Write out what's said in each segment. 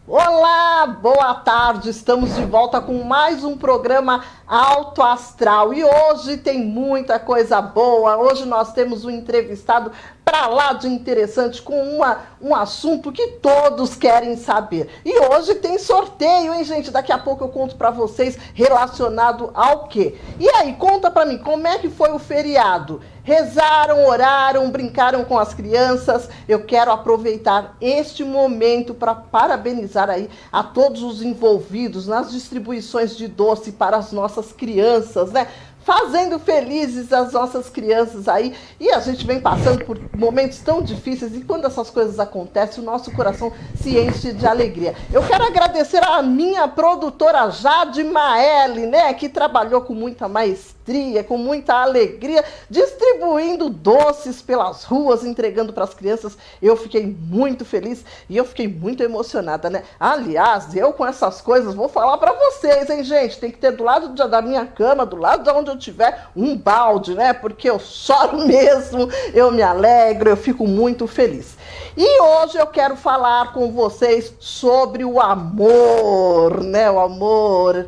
Olá, boa tarde. Estamos de volta com mais um programa Alto Astral e hoje tem muita coisa boa. Hoje nós temos um entrevistado para lá de interessante com um assunto que todos querem saber. E hoje tem sorteio, hein, gente? Daqui a pouco eu conto para vocês relacionado ao quê. E aí, conta para mim, como é que foi o feriado? Rezaram, oraram, brincaram com as crianças. Eu quero aproveitar este momento para parabenizar aí a todos os envolvidos nas distribuições de doce para as nossas crianças, né? Fazendo felizes as nossas crianças aí. E a gente vem passando por momentos tão difíceis e quando essas coisas acontecem, o nosso coração se enche de alegria. Eu quero agradecer a minha produtora Jade Maeli, né, que trabalhou com muita maestria, com muita alegria, distribuindo doces pelas ruas, entregando para as crianças. Eu fiquei muito feliz e eu fiquei muito emocionada, né? Aliás, eu com essas coisas vou falar para vocês, hein, gente? Tem que ter do lado da minha cama, do lado de onde eu tiver, um balde, né? Porque eu choro mesmo, eu me alegro, eu fico muito feliz. E hoje eu quero falar com vocês sobre o amor, né? O amor,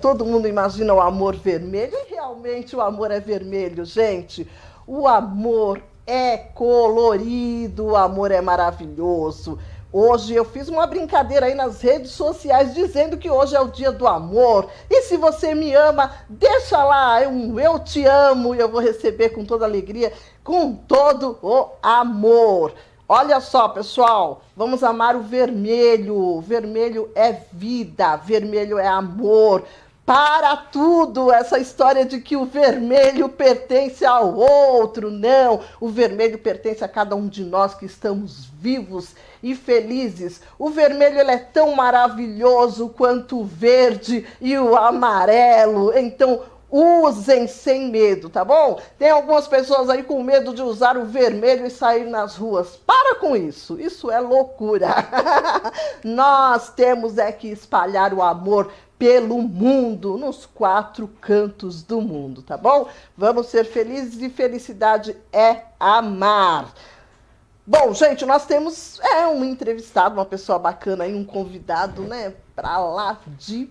todo mundo imagina o amor vermelho e realmente o amor é vermelho, gente. O amor é colorido, o amor é maravilhoso. Hoje eu fiz uma brincadeira aí nas redes sociais dizendo que hoje é o dia do amor. E se você me ama, deixa lá eu te amo e eu vou receber com toda alegria, com todo o amor. Olha só, pessoal, vamos amar o vermelho. O vermelho é vida, vermelho é amor. Para tudo essa história de que o vermelho pertence ao outro. Não, o vermelho pertence a cada um de nós que estamos vivos e felizes. O vermelho ele é tão maravilhoso quanto o verde e o amarelo. Então, usem sem medo, tá bom? Tem algumas pessoas aí com medo de usar o vermelho e sair nas ruas. Para com isso, isso é loucura. Nós temos que espalhar o amor pelo mundo, nos 4 cantos do mundo, tá bom? Vamos ser felizes e felicidade é amar. Bom, gente, nós temos um entrevistado, uma pessoa bacana aí, um convidado, né, pra lá de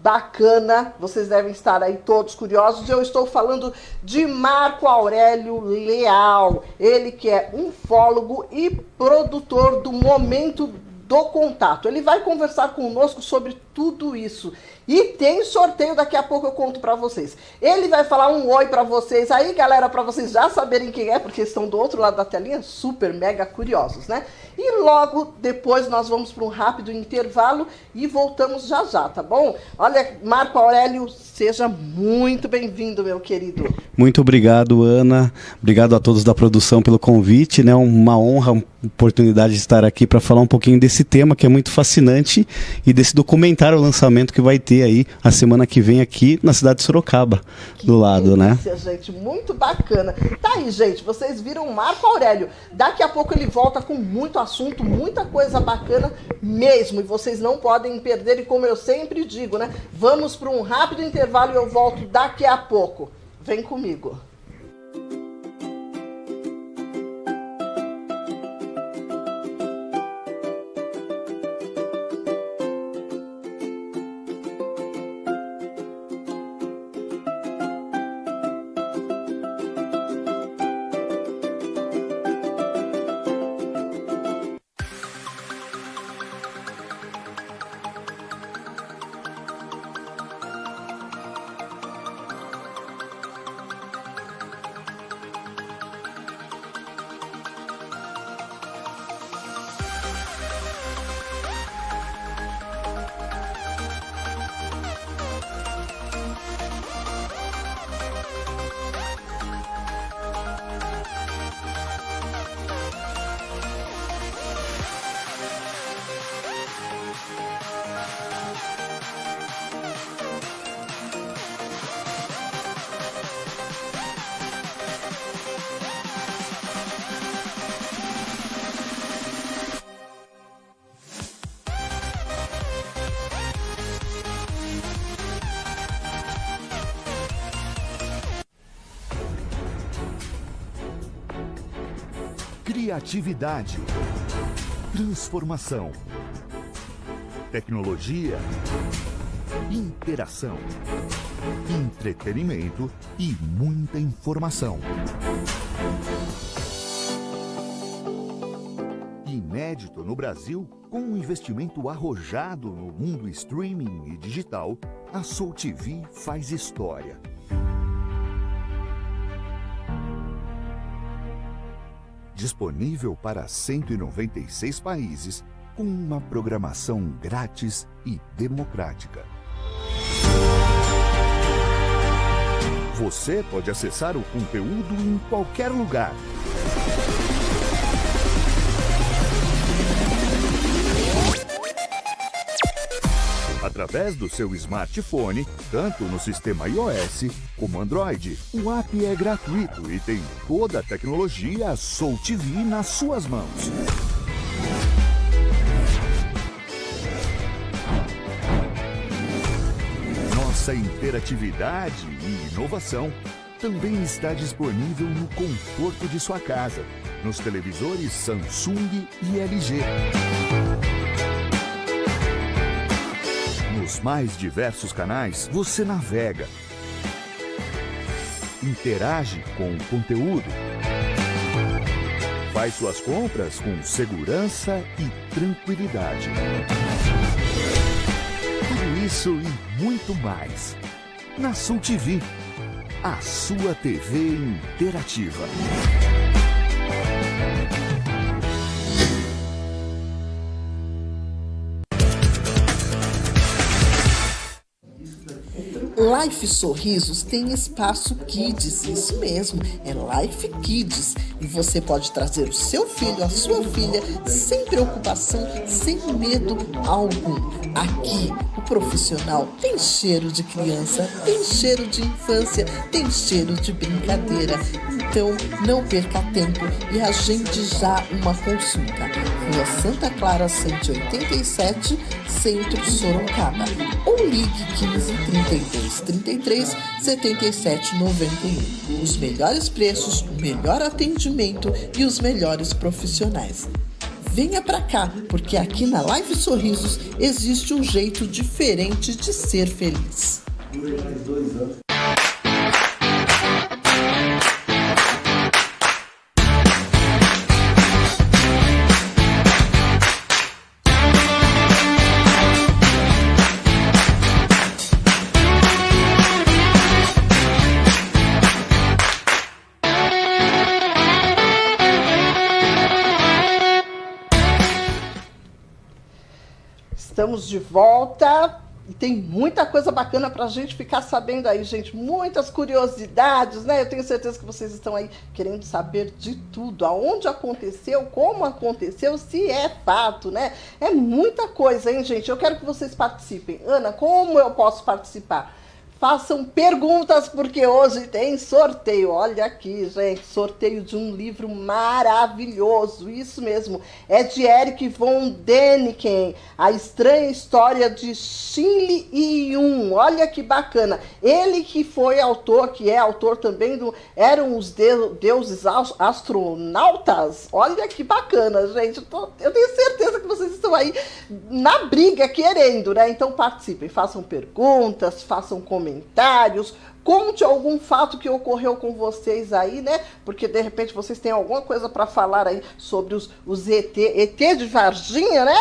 bacana. Vocês devem estar aí todos curiosos. Eu estou falando de Marco Aurélio Leal. Ele que é ufólogo e produtor do Momento do Contato. Ele vai conversar conosco sobre tudo isso. E tem sorteio, daqui a pouco eu conto pra vocês. Ele vai falar um oi pra vocês aí, galera, pra vocês já saberem quem é, porque estão do outro lado da telinha, super mega curiosos, né? E logo depois nós vamos para um rápido intervalo e voltamos já já, tá bom? Olha, Marco Aurélio, seja muito bem-vindo, meu querido. Muito obrigado, Ana. Obrigado a todos da produção pelo convite, né? Uma honra, uma oportunidade de estar aqui para falar um pouquinho desse tema que é muito fascinante e desse documentário, o lançamento que vai ter aí a semana que vem aqui na cidade de Sorocaba, do lado, né? Gente, muito bacana. Tá aí, gente, vocês viram o Marco Aurélio. Daqui a pouco ele volta com muito assunto, muita coisa bacana mesmo, e vocês não podem perder, e como eu sempre digo, né? Vamos para um rápido intervalo e eu volto daqui a pouco. Vem comigo. Criatividade, transformação, tecnologia, interação, entretenimento e muita informação. Inédito no Brasil, com um investimento arrojado no mundo streaming e digital, a Soul TV faz história. Disponível para 196 países, com uma programação grátis e democrática. Você pode acessar o conteúdo em qualquer lugar. Através do seu smartphone, tanto no sistema iOS como Android. O app é gratuito e tem toda a tecnologia Soul TV nas suas mãos. Nossa interatividade e inovação também está disponível no conforto de sua casa, nos televisores Samsung e LG. Nos mais diversos canais, você navega, interage com o conteúdo, faz suas compras com segurança e tranquilidade. Tudo isso e muito mais. Na Soul TV, a sua TV interativa. Life Sorrisos tem espaço Kids, isso mesmo, é Life Kids. E você pode trazer o seu filho, a sua filha, sem preocupação, sem medo algum. Aqui, o profissional tem cheiro de criança, tem cheiro de infância, tem cheiro de brincadeira. Então, não perca tempo e agende já uma consulta. Rua Santa Clara 187, Centro Sorocaba. Ou ligue 15 32 33 77 91. Os melhores preços, o melhor atendimento e os melhores profissionais. Venha pra cá, porque aqui na Life Sorrisos existe um jeito diferente de ser feliz. Estamos de volta e tem muita coisa bacana para a gente ficar sabendo aí, gente. Muitas curiosidades, né? Eu tenho certeza que vocês estão aí querendo saber de tudo. Aonde aconteceu, como aconteceu, se é fato, né? É muita coisa, hein, gente? Eu quero que vocês participem. Ana, como eu posso participar? Façam perguntas, porque hoje tem sorteio. Olha aqui, gente, sorteio de um livro maravilhoso. Isso mesmo, é de Erich von Däniken, A Estranha História de Shinli e Yun. Olha que bacana. Ele que foi autor, que é autor também do Eram os Deuses Astronautas. Olha que bacana, gente. Eu tenho certeza que vocês estão aí na briga, querendo, né? Então participem, façam perguntas, façam comentários, conte algum fato que ocorreu com vocês aí, né? Porque de repente vocês têm alguma coisa para falar aí sobre os ET de Varginha, né?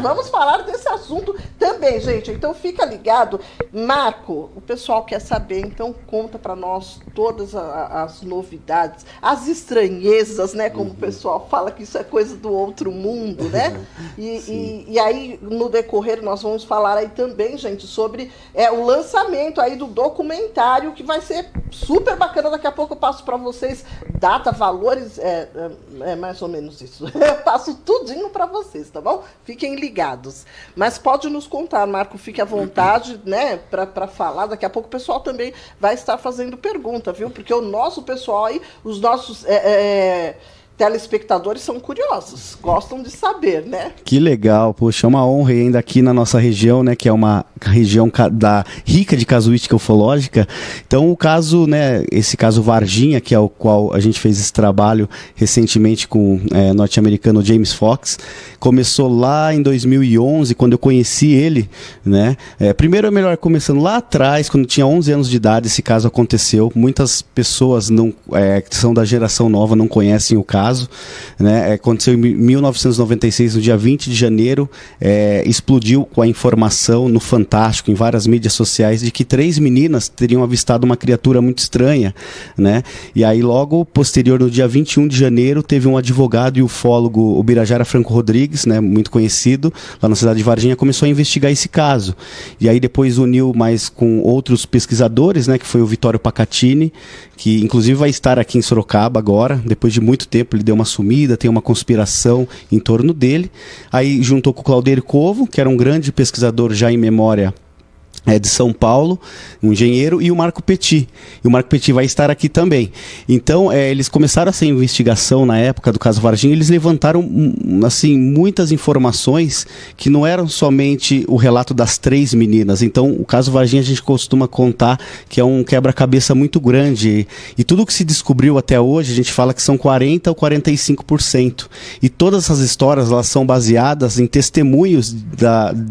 Vamos falar desse assunto também, gente. Então fica ligado. Marco, o pessoal quer saber, então conta para nós todas as novidades, as estranhezas, né? Como o pessoal fala que isso é coisa do outro mundo, né? E aí, no decorrer, nós vamos falar aí também, gente, sobre o lançamento aí do documentário que vai ser super bacana. Daqui a pouco eu passo para vocês data, valores, é mais ou menos isso. Eu passo tudinho para vocês, tá bom? Fiquem ligados. Mas pode nos contar, Marco, fique à vontade, né, para falar. Daqui a pouco o pessoal também vai estar fazendo pergunta, viu? Porque o nosso pessoal aí, os nossos telespectadores são curiosos, gostam de saber, né? Que legal, poxa, é uma honra, e ainda aqui na nossa região, né, que é uma região rica de casuística ufológica. Então o caso, né, esse caso Varginha, que é o qual a gente fez esse trabalho recentemente com o norte-americano James Fox, começou lá em 2011, quando eu conheci ele, né. Primeiro é melhor começando lá atrás, quando tinha 11 anos de idade, esse caso aconteceu. Muitas pessoas que são da geração nova não conhecem o caso, né. Aconteceu em 1996, no dia 20 de janeiro, explodiu com a informação no Fantástico, em várias mídias sociais, de que 3 meninas teriam avistado uma criatura muito estranha, né? E aí logo posterior, no dia 21 de janeiro, teve um advogado e ufólogo, o Birajara Franco Rodrigues, né, muito conhecido, lá na cidade de Varginha, começou a investigar esse caso. E aí depois uniu mais com outros pesquisadores, né, que foi o Vitório Pacatini, que inclusive vai estar aqui em Sorocaba agora, depois de muito tempo. Ele deu uma sumida, tem uma conspiração em torno dele. Aí juntou com o Claudeiro Covo, que era um grande pesquisador já em memória de São Paulo, um engenheiro, e o Marco Petit. E o Marco Petit vai estar aqui também. Então, eles começaram essa investigação na época do caso Varginha. Eles levantaram assim, muitas informações que não eram somente o relato das 3 meninas. Então, o caso Varginha a gente costuma contar que é um quebra-cabeça muito grande. E tudo que se descobriu até hoje, a gente fala que são 40% ou 45%. E todas essas histórias, elas são baseadas em testemunhos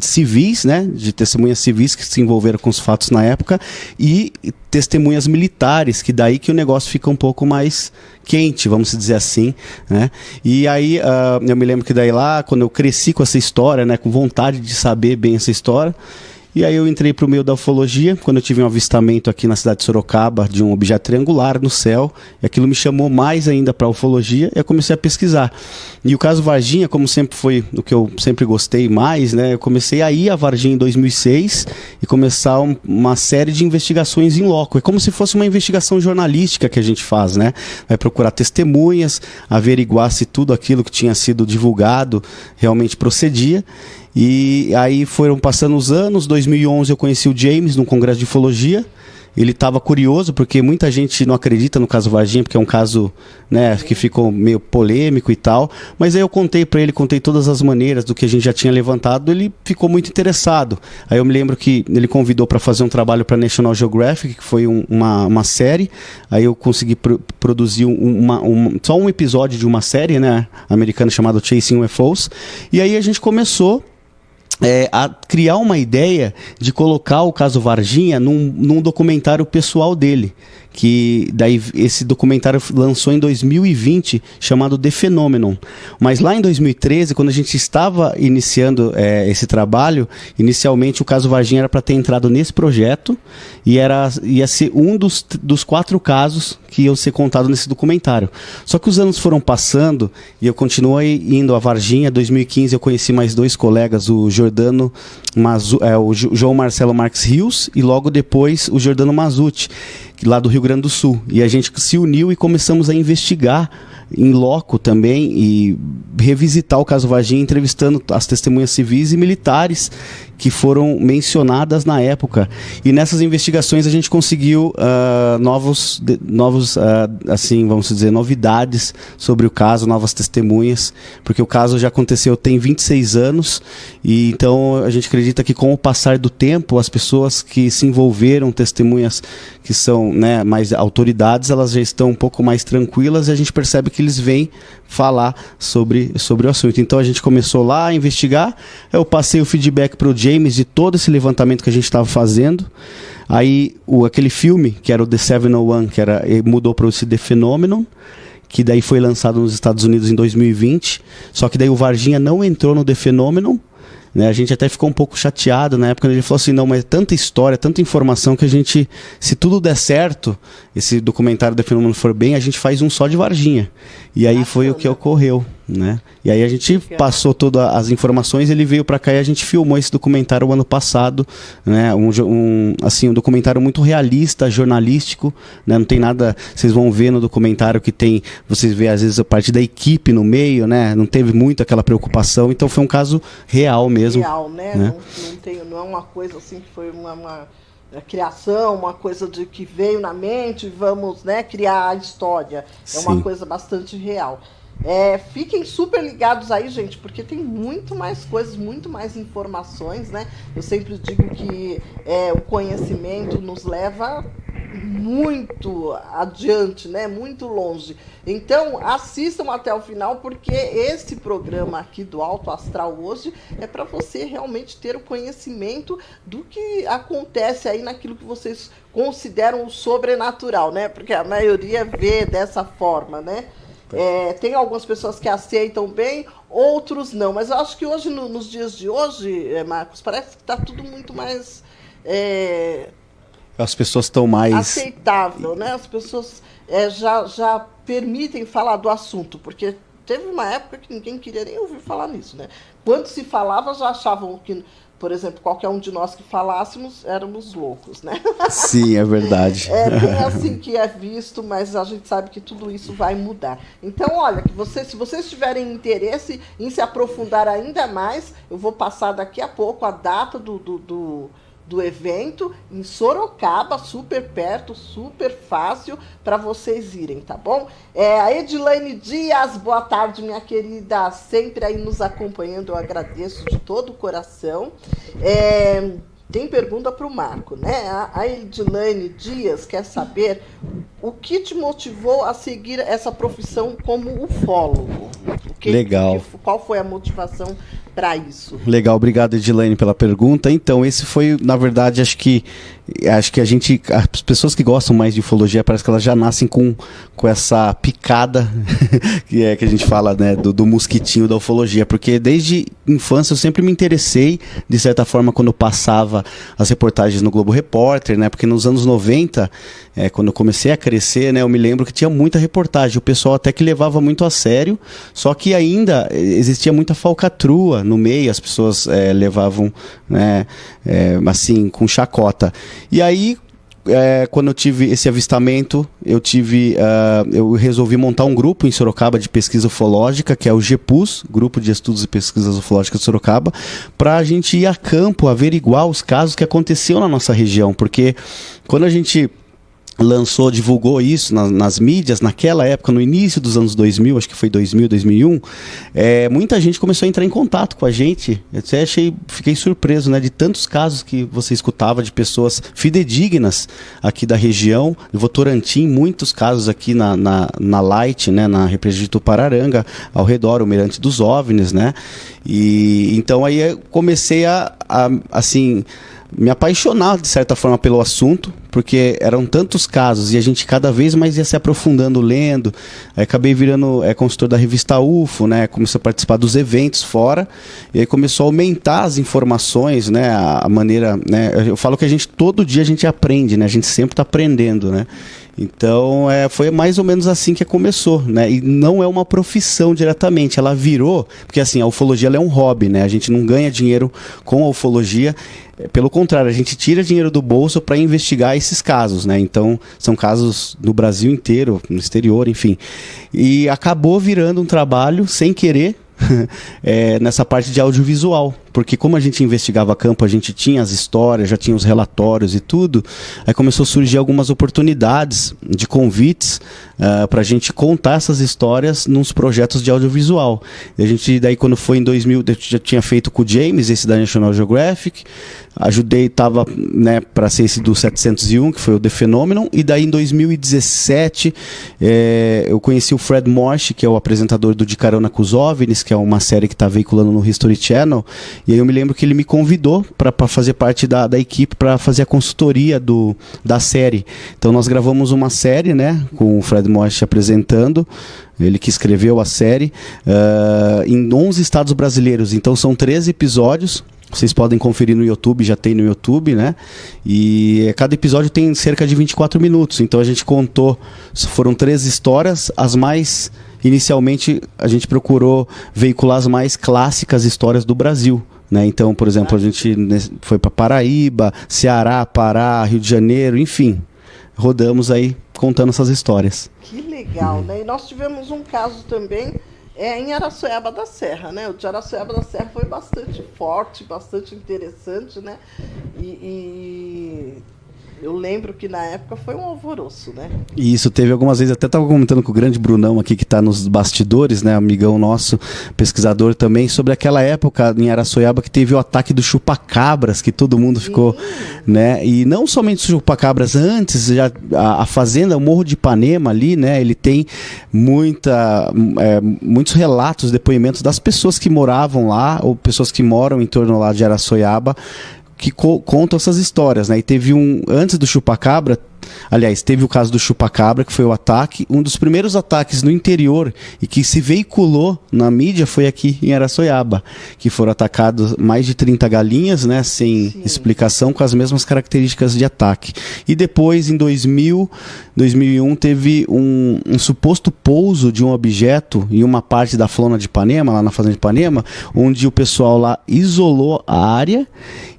civis, né, de testemunhas civis que se envolveram com os fatos na época, e testemunhas militares, que daí que o negócio fica um pouco mais quente, vamos dizer assim, né? E aí eu me lembro que daí lá, quando eu cresci com essa história, né, com vontade de saber bem essa história, e aí eu entrei para o meio da ufologia, quando eu tive um avistamento aqui na cidade de Sorocaba de um objeto triangular no céu, e aquilo me chamou mais ainda para a ufologia, e eu comecei a pesquisar. E o caso Varginha, como sempre foi o que eu sempre gostei mais, né, eu comecei a ir a Varginha em 2006 e começar uma série de investigações em loco. É como se fosse uma investigação jornalística que a gente faz, né? Vai procurar testemunhas, averiguar se tudo aquilo que tinha sido divulgado realmente procedia. E aí foram passando os anos. 2011 eu conheci o James num congresso de ufologia. Ele estava curioso, porque muita gente não acredita no caso Varginha, porque é um caso, né, que ficou meio polêmico e tal. Mas aí eu contei para ele, contei todas as maneiras do que a gente já tinha levantado. Ele ficou muito interessado. Aí eu me lembro que ele convidou para fazer um trabalho para National Geographic, que foi uma série. Aí eu consegui produzir só um episódio de uma série, né, americana, chamada Chasing UFOs. E aí a gente começou a criar uma ideia de colocar o caso Varginha num documentário pessoal dele, que daí esse documentário lançou em 2020, chamado The Phenomenon. Mas lá em 2013, quando a gente estava iniciando esse trabalho, inicialmente o caso Varginha era para ter entrado nesse projeto, e ia ser um dos 4 casos que iam ser contados nesse documentário. Só que os anos foram passando e eu continuei indo a Varginha. Em 2015 eu conheci mais 2 colegas, o João Marcelo Marques Rios, e logo depois o Jordano Mazzucci, lá do Rio Grande do Sul. E a gente se uniu e começamos a investigar em loco também e revisitar o caso Varginha, entrevistando as testemunhas civis e militares que foram mencionadas na época. E nessas investigações a gente conseguiu novos assim, vamos dizer, novidades sobre o caso, novas testemunhas, porque o caso já aconteceu tem 26 anos, e então a gente acredita que com o passar do tempo, as pessoas que se envolveram, testemunhas que são, né, mais autoridades, elas já estão um pouco mais tranquilas, e a gente percebe que eles vêm falar sobre o assunto. Então a gente começou lá a investigar, eu passei o feedback para o James de todo esse levantamento que a gente estava fazendo. Aí aquele filme, que era o The 701, mudou para esse The Phenomenon, que daí foi lançado nos Estados Unidos em 2020, só que daí o Varginha não entrou no The Phenomenon, né? A gente até ficou um pouco chateado na época, quando ele falou assim, não, mas é tanta história, tanta informação, que a gente, se tudo der certo, esse documentário do Fenômeno for bem, a gente faz um só de Varginha. E aí foi o que ocorreu, né? E aí a gente passou todas as informações, ele veio para cá e a gente filmou esse documentário o ano passado, né? Um documentário muito realista, jornalístico, né? Não tem nada, vocês vão ver no documentário que tem, vocês vê às vezes a parte da equipe no meio, né? Não teve muito aquela preocupação, então foi um caso real mesmo. Real, né? Não é uma coisa assim que foi uma criação, uma coisa de que veio na mente, vamos, né, criar a história. É uma coisa bastante real. Fiquem super ligados aí, gente, porque tem muito mais coisas, muito mais informações, né? Eu sempre digo que o conhecimento nos leva muito adiante, né? Muito longe. Então, assistam até o final, porque esse programa aqui do Alto Astral hoje é para você realmente ter o conhecimento do que acontece aí naquilo que vocês consideram o sobrenatural, né? Porque a maioria vê dessa forma, né? Tem algumas pessoas que aceitam bem, outros não. Mas eu acho que hoje, nos dias de hoje, Marcos, parece que está tudo muito mais... As pessoas estão mais... aceitável, né? As pessoas já permitem falar do assunto, porque teve uma época que ninguém queria nem ouvir falar nisso, né? Quando se falava, já achavam que, por exemplo, qualquer um de nós que falássemos, éramos loucos, né? Sim, é verdade. É bem assim que é visto, mas a gente sabe que tudo isso vai mudar. Então, olha, se vocês tiverem interesse em se aprofundar ainda mais, eu vou passar daqui a pouco a data do evento em Sorocaba, super perto, super fácil para vocês irem, tá bom? A Edilane Dias, boa tarde, minha querida, sempre aí nos acompanhando, eu agradeço de todo o coração. Tem pergunta para o Marco, né? A Edilane Dias quer saber o que te motivou a seguir essa profissão como ufólogo. Legal. Qual foi a motivação para isso? Legal, obrigado, Edilane, pela pergunta. Então, esse foi, na verdade, acho que as pessoas que gostam mais de ufologia, parece que elas já nascem com essa picada que a gente fala, né, do mosquitinho da ufologia, porque desde infância eu sempre me interessei, de certa forma, quando passava as reportagens no Globo Repórter, né, porque nos anos 90, quando eu comecei a crescer, né, eu me lembro que tinha muita reportagem, o pessoal até que levava muito a sério, só que ainda existia muita falcatrua no meio, as pessoas levavam, né, assim, com chacota. E aí, quando eu tive esse avistamento, eu resolvi montar um grupo em Sorocaba de pesquisa ufológica, que é o GEPUS, Grupo de Estudos e Pesquisas Ufológicas de Sorocaba, para a gente ir a campo, averiguar os casos que aconteciam na nossa região, porque quando a gente divulgou isso nas mídias, naquela época, no início dos anos 2000, acho que foi 2000, 2001, muita gente começou a entrar em contato com a gente. Eu até fiquei surpreso, né, de tantos casos que você escutava de pessoas fidedignas aqui da região, de Votorantim, muitos casos aqui na Light, né, na represa de Tupararanga, ao redor, o Mirante dos OVNIs, né, e então aí eu comecei assim, me apaixonar, de certa forma, pelo assunto, porque eram tantos casos e a gente cada vez mais ia se aprofundando, lendo. Aí acabei virando consultor da revista UFO, né? Comecei a participar dos eventos fora, e aí começou a aumentar as informações, né? A maneira, né? Eu falo que todo dia a gente aprende, né? A gente sempre está aprendendo, né? Então, foi mais ou menos assim que começou, né? E não é uma profissão diretamente, ela virou, porque assim, a ufologia ela é um hobby, né? A gente não ganha dinheiro com a ufologia, pelo contrário, a gente tira dinheiro do bolso para investigar esses casos, né? Então, são casos no Brasil inteiro, no exterior, enfim. E acabou virando um trabalho, sem querer, nessa parte de audiovisual, porque como a gente investigava campo, a gente tinha as histórias, já tinha os relatórios e tudo, aí começou a surgir algumas oportunidades de convites para a gente contar essas histórias nos projetos de audiovisual. E a gente, daí quando foi em 2000, eu já tinha feito com o James, esse da National Geographic, ajudei, estava, né, para ser esse do 701, que foi o The Phenomenon, e daí em 2017 eu conheci o Fred Morse, que é o apresentador do De Carona com os OVNIs, que é uma série que está veiculando no History Channel, e aí eu me lembro que ele me convidou para fazer parte da equipe, para fazer a consultoria da série. Então nós gravamos uma série, né, com o Fred Morse apresentando, ele que escreveu a série, em 11 estados brasileiros, então são 13 episódios. Vocês podem conferir no YouTube, já tem no YouTube, né? E cada episódio tem cerca de 24 minutos. Então a gente contou, foram 3 histórias, as mais... Inicialmente a gente procurou veicular as mais clássicas histórias do Brasil, né? Então, por exemplo, a gente foi para Paraíba, Ceará, Pará, Rio de Janeiro, enfim. Rodamos aí contando essas histórias. Que legal, né? E nós tivemos um caso também... em Araçoiaba da Serra, né? O de Araçoiaba da Serra foi bastante forte, bastante interessante, né? E Eu lembro que na época foi um alvoroço, né? E isso teve algumas vezes, até estava comentando com o grande Brunão aqui que está nos bastidores, né, amigão nosso, pesquisador também, sobre aquela época em Araçoiaba que teve o ataque do chupacabras, que todo mundo ficou, né? E não somente o chupacabras, antes já a fazenda, o Morro de Ipanema ali, né? Ele tem muitos relatos, depoimentos das pessoas que moravam lá ou pessoas que moram em torno lá de Araçoiaba, que contam essas histórias, né? E teve antes do chupacabra, aliás, teve o caso do chupacabra, que foi o ataque, um dos primeiros ataques no interior e que se veiculou na mídia foi aqui em Araçoiaba, que foram atacados mais de 30 galinhas, né, sem explicação, com as mesmas características de ataque. E depois, em 2001, teve um suposto pouso de um objeto em uma parte da Flona de Ipanema, lá na Fazenda de Ipanema, onde o pessoal lá isolou a área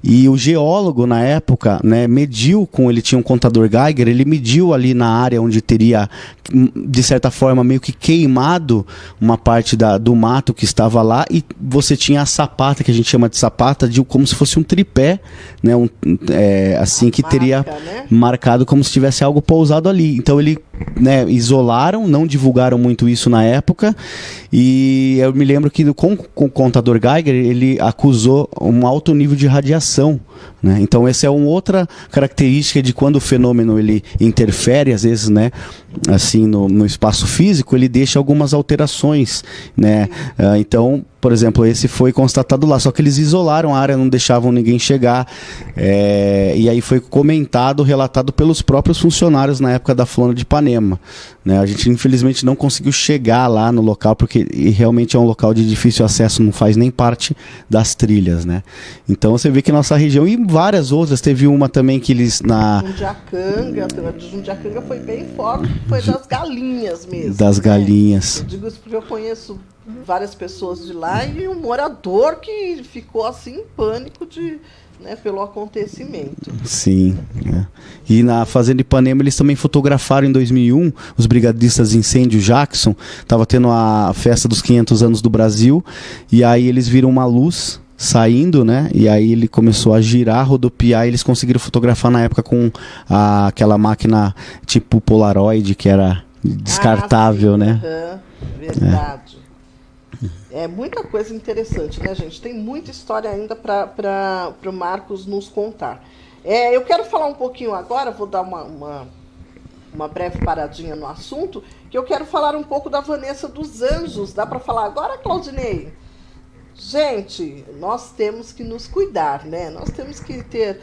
e o geólogo, na época, né, ele tinha um contador Geiger, ele mediu ali na área onde teria, de certa forma, meio que queimado uma parte do mato que estava lá, e você tinha a sapata, que a gente chama de sapata, como se fosse um tripé, né, assim, que teria, né, marcado como se tivesse algo pousado ali. Então ele, né, isolaram, não divulgaram muito isso na época, e eu me lembro que com o contador Geiger ele acusou um alto nível de radiação, né? Então essa é uma outra característica de quando o fenômeno ele interfere, às vezes, né, assim, no espaço físico, ele deixa algumas alterações, né? Então, por exemplo, esse foi constatado lá, só que eles isolaram a área, não deixavam ninguém chegar, e aí foi relatado pelos próprios funcionários na época da Flona de Ipanema, né? A gente infelizmente não conseguiu chegar lá no local, porque realmente é um local de difícil acesso, não faz nem parte das trilhas, né? Então você vê que nossa região, e várias outras, teve uma também que eles Jundiacanga foi bem forte, foi das galinhas mesmo. Das galinhas. Eu digo isso porque eu conheço várias pessoas de lá e um morador que ficou assim em pânico pelo acontecimento. Sim. E na Fazenda Ipanema eles também fotografaram em 2001, os brigadistas de incêndio Jackson, estava tendo a festa dos 500 anos do Brasil, e aí eles viram uma luz saindo, né? E aí ele começou a girar, rodopiar, e eles conseguiram fotografar na época com aquela máquina tipo Polaroid, que era descartável, né? Verdade. É muita coisa interessante, né, gente? Tem muita história ainda para o Marcos nos contar. Eu quero falar um pouquinho agora, vou dar uma breve paradinha no assunto, que eu quero falar um pouco da Vanessa dos Anjos. Dá para falar agora, Claudinei? Gente, nós temos que nos cuidar, né? Nós temos que ter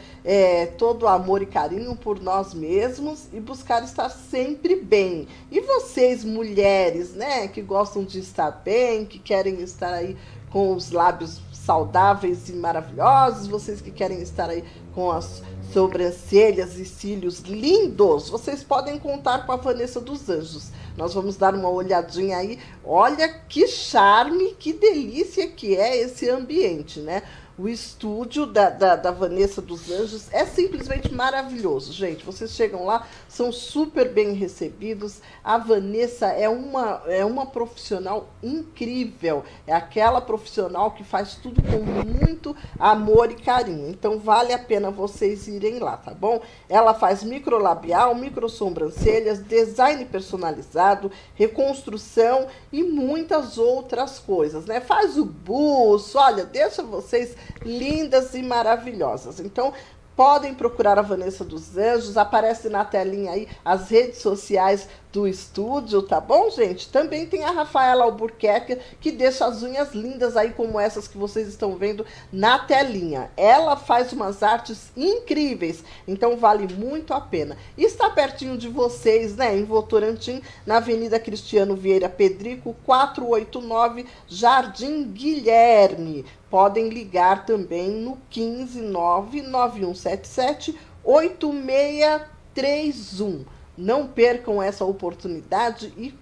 todo o amor e carinho por nós mesmos e buscar estar sempre bem. E vocês, mulheres, né, que gostam de estar bem, que querem estar aí com os lábios saudáveis e maravilhosos, vocês que querem estar aí com as sobrancelhas e cílios lindos, vocês podem contar com a Vanessa dos Anjos. Nós vamos dar uma olhadinha aí. Olha que charme, que delícia que é esse ambiente, né? O estúdio da Vanessa dos Anjos é simplesmente maravilhoso, gente. Vocês chegam lá, são super bem recebidos. A Vanessa é uma profissional incrível. É aquela profissional que faz tudo com muito amor e carinho. Então, vale a pena vocês irem lá, tá bom? Ela faz microlabial, microsobrancelhas, design personalizado, reconstrução e muitas outras coisas, né? Faz o buço, olha, deixa vocês lindas e maravilhosas. Então, podem procurar a Vanessa dos Anjos, aparece na telinha aí as redes sociais do estúdio, tá bom, gente? Também tem a Rafaela Albuquerque, que deixa as unhas lindas aí, como essas que vocês estão vendo na telinha. Ela faz umas artes incríveis, então vale muito a pena. E está pertinho de vocês, né, em Votorantim, na Avenida Cristiano Vieira Pedrico, 489, Jardim Guilherme. Podem ligar também no 15991778631. Não percam essa oportunidade e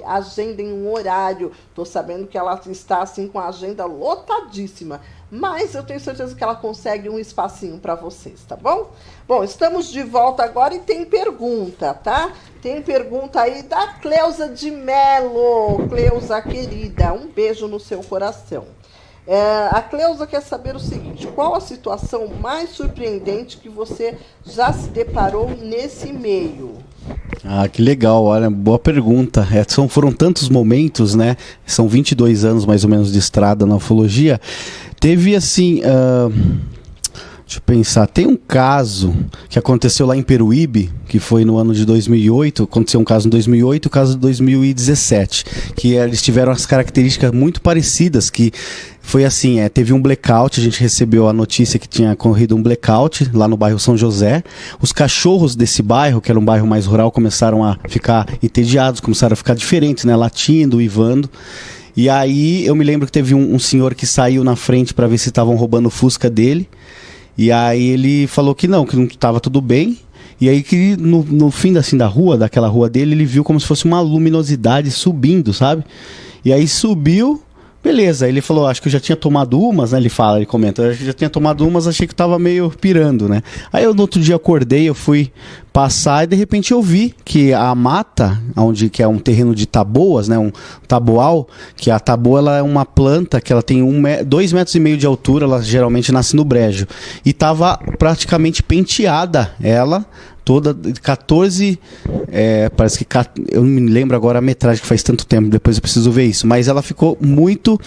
agendem um horário. Tô sabendo que ela está assim com a agenda lotadíssima, mas eu tenho certeza que ela consegue um espacinho para vocês, tá bom? Bom, estamos de volta agora e tem pergunta, tá? Tem pergunta aí da Cleusa de Melo. Cleusa, querida, um beijo no seu coração. A Cleusa quer saber o seguinte: qual a situação mais surpreendente que você já se deparou nesse meio? Ah, que legal, olha, boa pergunta. Foram tantos momentos, né? São 22 anos mais ou menos de estrada na ufologia. Teve assim, deixa eu pensar, tem um caso que aconteceu lá em Peruíbe, que foi no ano de 2008, aconteceu um caso em 2008 e um caso em 2017, que eles tiveram as características muito parecidas, que foi assim, teve um blackout, a gente recebeu a notícia que tinha ocorrido um blackout lá no bairro São José. Os cachorros desse bairro, que era um bairro mais rural, começaram a ficar entediados, começaram a ficar diferentes, né, latindo, uivando. E aí eu me lembro que teve um senhor que saiu na frente para ver se estavam roubando o Fusca dele. E aí ele falou que não estava tudo bem. E aí que no fim assim, daquela rua dele, ele viu como se fosse uma luminosidade subindo, sabe? E aí subiu, beleza. Ele falou, acho que eu já tinha tomado umas, né? Ele comenta, eu já tinha tomado umas, achei que eu tava meio pirando, né? Aí eu no outro dia acordei, eu fui passar e de repente eu vi que a mata, que é um terreno de taboas, né? Um taboal, que a taboa ela é uma planta que ela tem 2,5 metros de altura, ela geralmente nasce no brejo. E tava praticamente penteada ela, toda 14, parece que, eu não me lembro agora a metragem, que faz tanto tempo, depois eu preciso ver isso, mas ela ficou muito,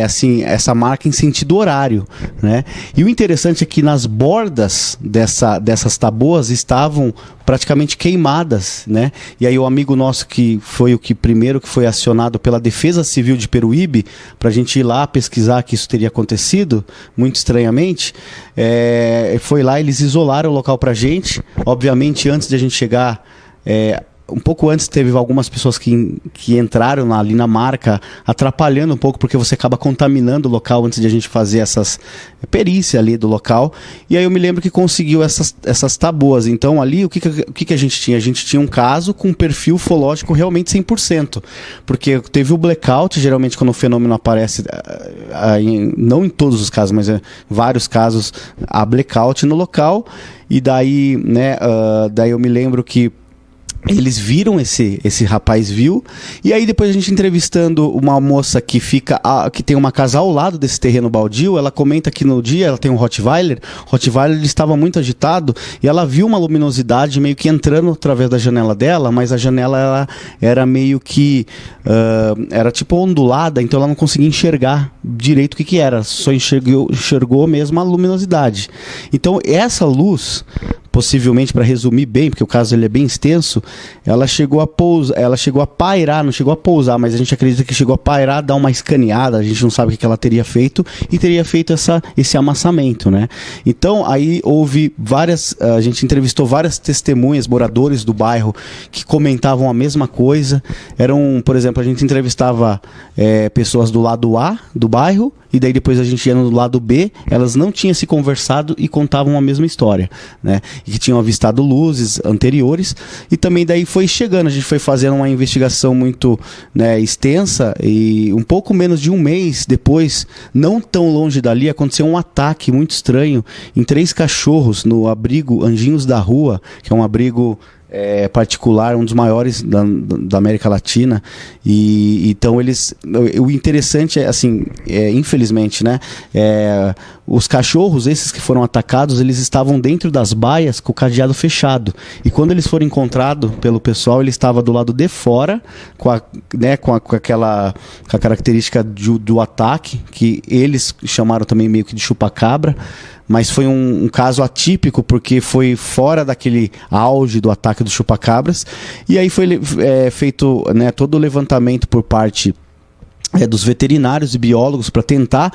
assim, essa marca em sentido horário, né? E o interessante é que nas bordas dessas taboas estavam praticamente queimadas, né? E aí o amigo nosso que foi primeiro que foi acionado pela Defesa Civil de Peruíbe pra gente ir lá pesquisar que isso teria acontecido, muito estranhamente, foi lá, eles isolaram o local pra gente. Obviamente, antes de a gente chegar, um pouco antes teve algumas pessoas que entraram ali na marca, atrapalhando um pouco, porque você acaba contaminando o local antes de a gente fazer essas perícias ali do local. E aí eu me lembro que conseguiu essas taboas. Então ali, o que a gente tinha? A gente tinha um caso com um perfil ufológico realmente 100%. Porque teve o blackout, geralmente quando o fenômeno aparece, não em todos os casos, mas em vários casos, há blackout no local. E daí, né, daí eu me lembro que eles viram, esse rapaz viu, e aí depois a gente entrevistando uma moça que tem uma casa ao lado desse terreno baldio, ela comenta que no dia ela tem um Rottweiler ele estava muito agitado, e ela viu uma luminosidade meio que entrando através da janela dela, mas a janela ela era meio que, era tipo ondulada, então ela não conseguia enxergar direito o que era, só enxergou mesmo a luminosidade. Então essa luz, possivelmente, para resumir bem, porque o caso ele é bem extenso, ela chegou a pairar, não chegou a pousar, mas a gente acredita que chegou a pairar, dar uma escaneada, a gente não sabe o que ela teria feito, e teria feito esse amassamento, né? Então, aí houve a gente entrevistou várias testemunhas, moradores do bairro, que comentavam a mesma coisa. Por exemplo, a gente entrevistava pessoas do lado A do bairro, e daí depois a gente ia no lado B, elas não tinham se conversado e contavam a mesma história, né? E que tinham avistado luzes anteriores, e também daí foi chegando, a gente foi fazendo uma investigação muito, né, extensa, e um pouco menos de um mês depois, não tão longe dali, aconteceu um ataque muito estranho em 3 cachorros no abrigo Anjinhos da Rua, que é um abrigo particular, um dos maiores da América Latina. E então o interessante é assim, infelizmente, né, os cachorros, esses que foram atacados, eles estavam dentro das baias com o cadeado fechado, e quando eles foram encontrados pelo pessoal, ele estava do lado de fora com aquela característica do ataque, que eles chamaram também meio que de chupa-cabra. Mas foi um caso atípico, porque foi fora daquele auge do ataque dos chupacabras. E aí foi feito, né, todo o levantamento por parte dos veterinários e biólogos para tentar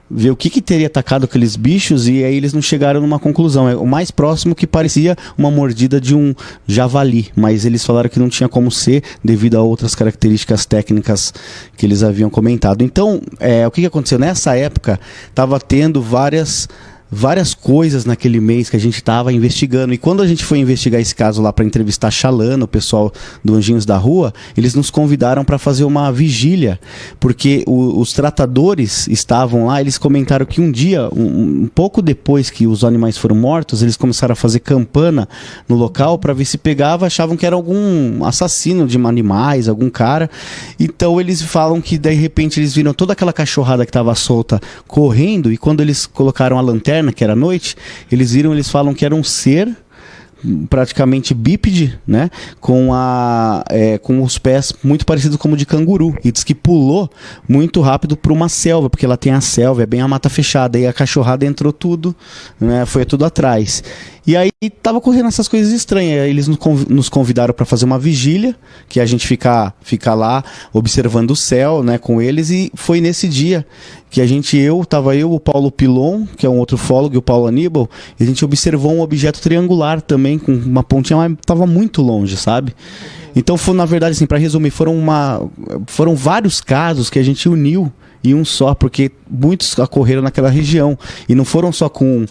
ver o que teria atacado aqueles bichos, e aí eles não chegaram numa conclusão. O mais próximo que parecia uma mordida de um javali, mas eles falaram que não tinha como ser, devido a outras características técnicas que eles haviam comentado. Então, o que aconteceu? Nessa época, estava tendo várias várias coisas naquele mês que a gente estava investigando. E quando a gente foi investigar esse caso lá para entrevistar a Xalana, o pessoal do Anjinhos da Rua, eles nos convidaram para fazer uma vigília, porque os tratadores estavam lá, eles comentaram que um dia, um pouco depois que os animais foram mortos, eles começaram a fazer campana no local para ver se pegava, achavam que era algum assassino de animais, algum cara. Então eles falam que de repente eles viram toda aquela cachorrada que estava solta correndo, e quando eles colocaram a lanterna, que era noite, eles falam que era um ser praticamente bípede, né, com os pés muito parecidos como de canguru, e diz que pulou muito rápido para uma selva, porque ela tem a selva, é bem a mata fechada, e a cachorrada entrou tudo, né, foi tudo atrás. E aí tava correndo essas coisas estranhas. Eles nos convidaram para fazer uma vigília, que a gente fica lá observando o céu, né, com eles. E foi nesse dia que tava eu, o Paulo Pilon, que é um outro ufólogo, e o Paulo Aníbal, e a gente observou um objeto triangular também, com uma pontinha, mas tava muito longe, sabe? Então, na verdade, assim, para resumir, foram vários casos que a gente uniu em um só, porque muitos ocorreram naquela região. E não foram só com,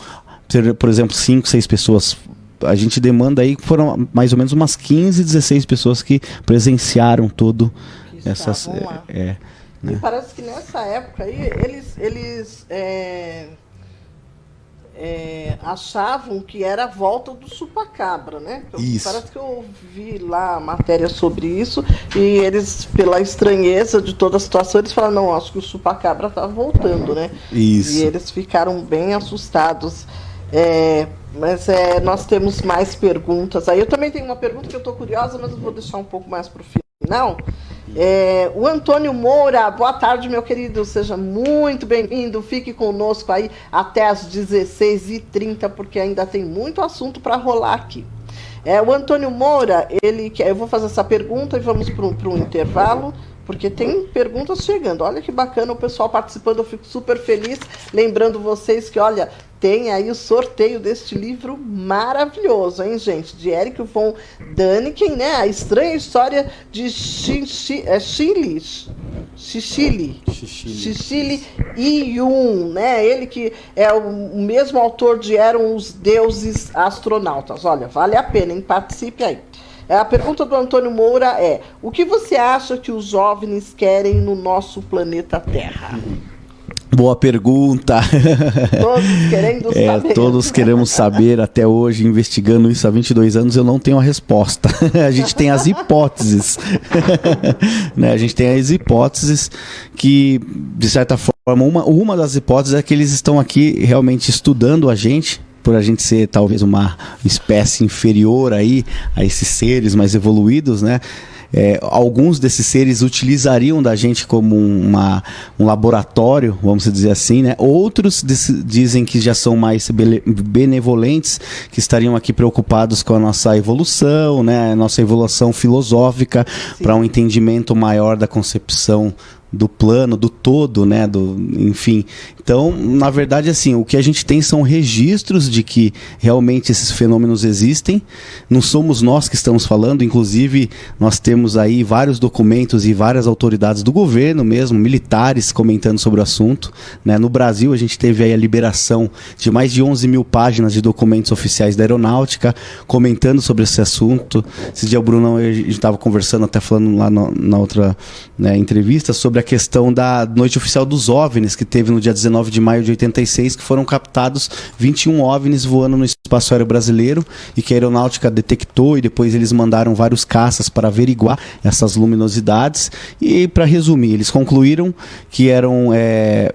por exemplo, 5, 6 pessoas. A gente demanda aí, foram mais ou menos umas 15, 16 pessoas que presenciaram tudo essas... Né? E parece que nessa época aí, eles achavam que era a volta do chupacabra, né? Isso. Parece que eu vi lá a matéria sobre isso, e eles, pela estranheza de toda a situação, eles falaram, não, acho que o chupacabra está voltando, né? Isso. E eles ficaram bem assustados. Mas nós temos mais perguntas. Aí eu também tenho uma pergunta que eu estou curiosa, mas eu vou deixar um pouco mais para o final. O Antônio Moura, boa tarde, meu querido, seja muito bem-vindo, fique conosco aí até às 16h30, porque ainda tem muito assunto para rolar aqui. O Antônio Moura, eu vou fazer essa pergunta e vamos para um intervalo, porque tem perguntas chegando. Olha que bacana o pessoal participando, eu fico super feliz, lembrando vocês que, olha, tem aí o sorteio deste livro maravilhoso, hein, gente? De Eric von Däniken, né? A estranha história de Xixili Yun, né? Ele que é o mesmo autor de Eram os Deuses Astronautas. Olha, vale a pena, hein? Participe aí. A pergunta do Antônio Moura é: o que você acha que os OVNIs querem no nosso planeta Terra? Boa pergunta. Todos querendo saber. Todos queremos saber. Até hoje, investigando isso há 22 anos, eu não tenho a resposta. A gente tem as hipóteses. Né? A gente tem as hipóteses que, de certa forma, uma das hipóteses é que eles estão aqui realmente estudando a gente, por a gente ser talvez uma espécie inferior aí a esses seres mais evoluídos, né? Alguns desses seres utilizariam da gente como um laboratório, vamos dizer assim, né? Outros dizem que já são mais benevolentes, que estariam aqui preocupados com a nossa evolução, né? A nossa evolução filosófica, para um entendimento maior da concepção do plano, do todo, né? Enfim. Então, na verdade, assim, o que a gente tem são registros de que realmente esses fenômenos existem. Não somos nós que estamos falando, inclusive nós temos aí vários documentos e várias autoridades do governo mesmo, militares, comentando sobre o assunto, né? No Brasil, a gente teve aí a liberação de mais de 11 mil páginas de documentos oficiais da aeronáutica, comentando sobre esse assunto. Esse dia o Bruno, a gente estava conversando, até falando lá na outra, né, entrevista, sobre a questão da Noite Oficial dos OVNIs, que teve no dia 19 de maio de 86, que foram captados 21 OVNIs voando no espaço aéreo brasileiro, e que a aeronáutica detectou, e depois eles mandaram vários caças para averiguar essas luminosidades. E, para resumir, eles concluíram que eram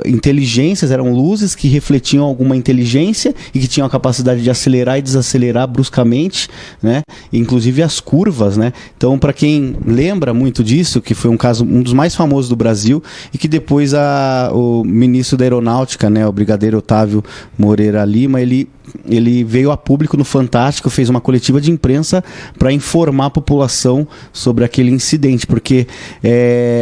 inteligências, eram luzes que refletiam alguma inteligência e que tinham a capacidade de acelerar e desacelerar bruscamente, né? Inclusive as curvas, né? Então, para quem lembra muito disso, que foi um dos mais famosos do Brasil, e que depois o ministro da Aeronáutica, né, o brigadeiro Otávio Moreira Lima, ele veio a público no Fantástico, fez uma coletiva de imprensa para informar a população sobre aquele incidente, porque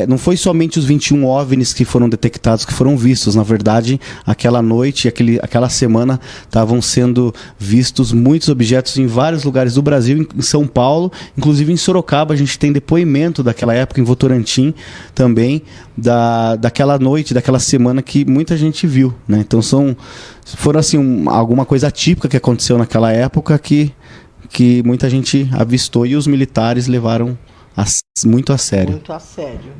não foi somente os 21 OVNIs que foram detectados, que foram vistos. Na verdade, aquela noite, aquela semana, estavam sendo vistos muitos objetos em vários lugares do Brasil, em São Paulo, inclusive em Sorocaba. A gente tem depoimento daquela época, em Votorantim também, daquela noite, daquela semana, que muita gente viu, né? Então foram assim, alguma coisa atípica que aconteceu naquela época que muita gente avistou e os militares levaram muito a sério. Muito a sério.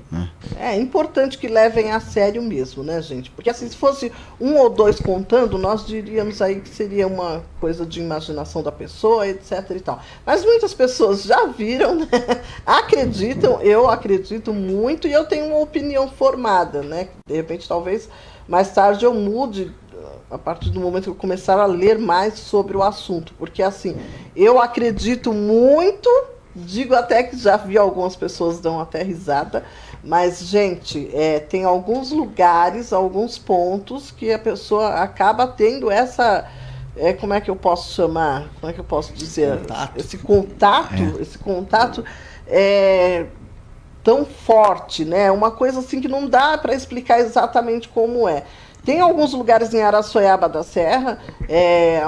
É importante que levem a sério mesmo, né, gente? Porque assim, se fosse 1 ou 2 contando, nós diríamos aí que seria uma coisa de imaginação da pessoa, etc e tal. Mas muitas pessoas já viram, né? Acreditam, eu acredito muito, e eu tenho uma opinião formada, né? De repente, talvez, mais tarde eu mude a partir do momento que eu começar a ler mais sobre o assunto. Porque assim, eu acredito muito. Digo até que já vi algumas pessoas dão até risada, mas, gente, tem alguns lugares, alguns pontos que a pessoa acaba tendo essa... como é que eu posso chamar? Como é que eu posso dizer? Esse contato tão forte, né? Uma coisa assim que não dá para explicar exatamente como é. Tem alguns lugares em Araçoiaba da Serra,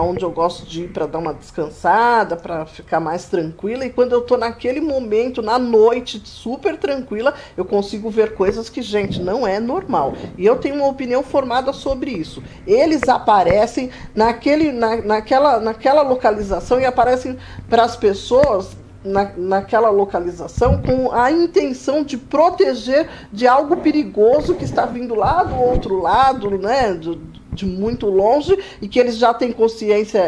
onde eu gosto de ir para dar uma descansada, para ficar mais tranquila. E quando eu estou naquele momento, na noite, super tranquila, eu consigo ver coisas que, gente, não é normal. E eu tenho uma opinião formada sobre isso. Eles aparecem naquela localização e aparecem para as pessoas naquela localização com a intenção de proteger de algo perigoso que está vindo lá do outro lado, né, de muito longe, e que eles já têm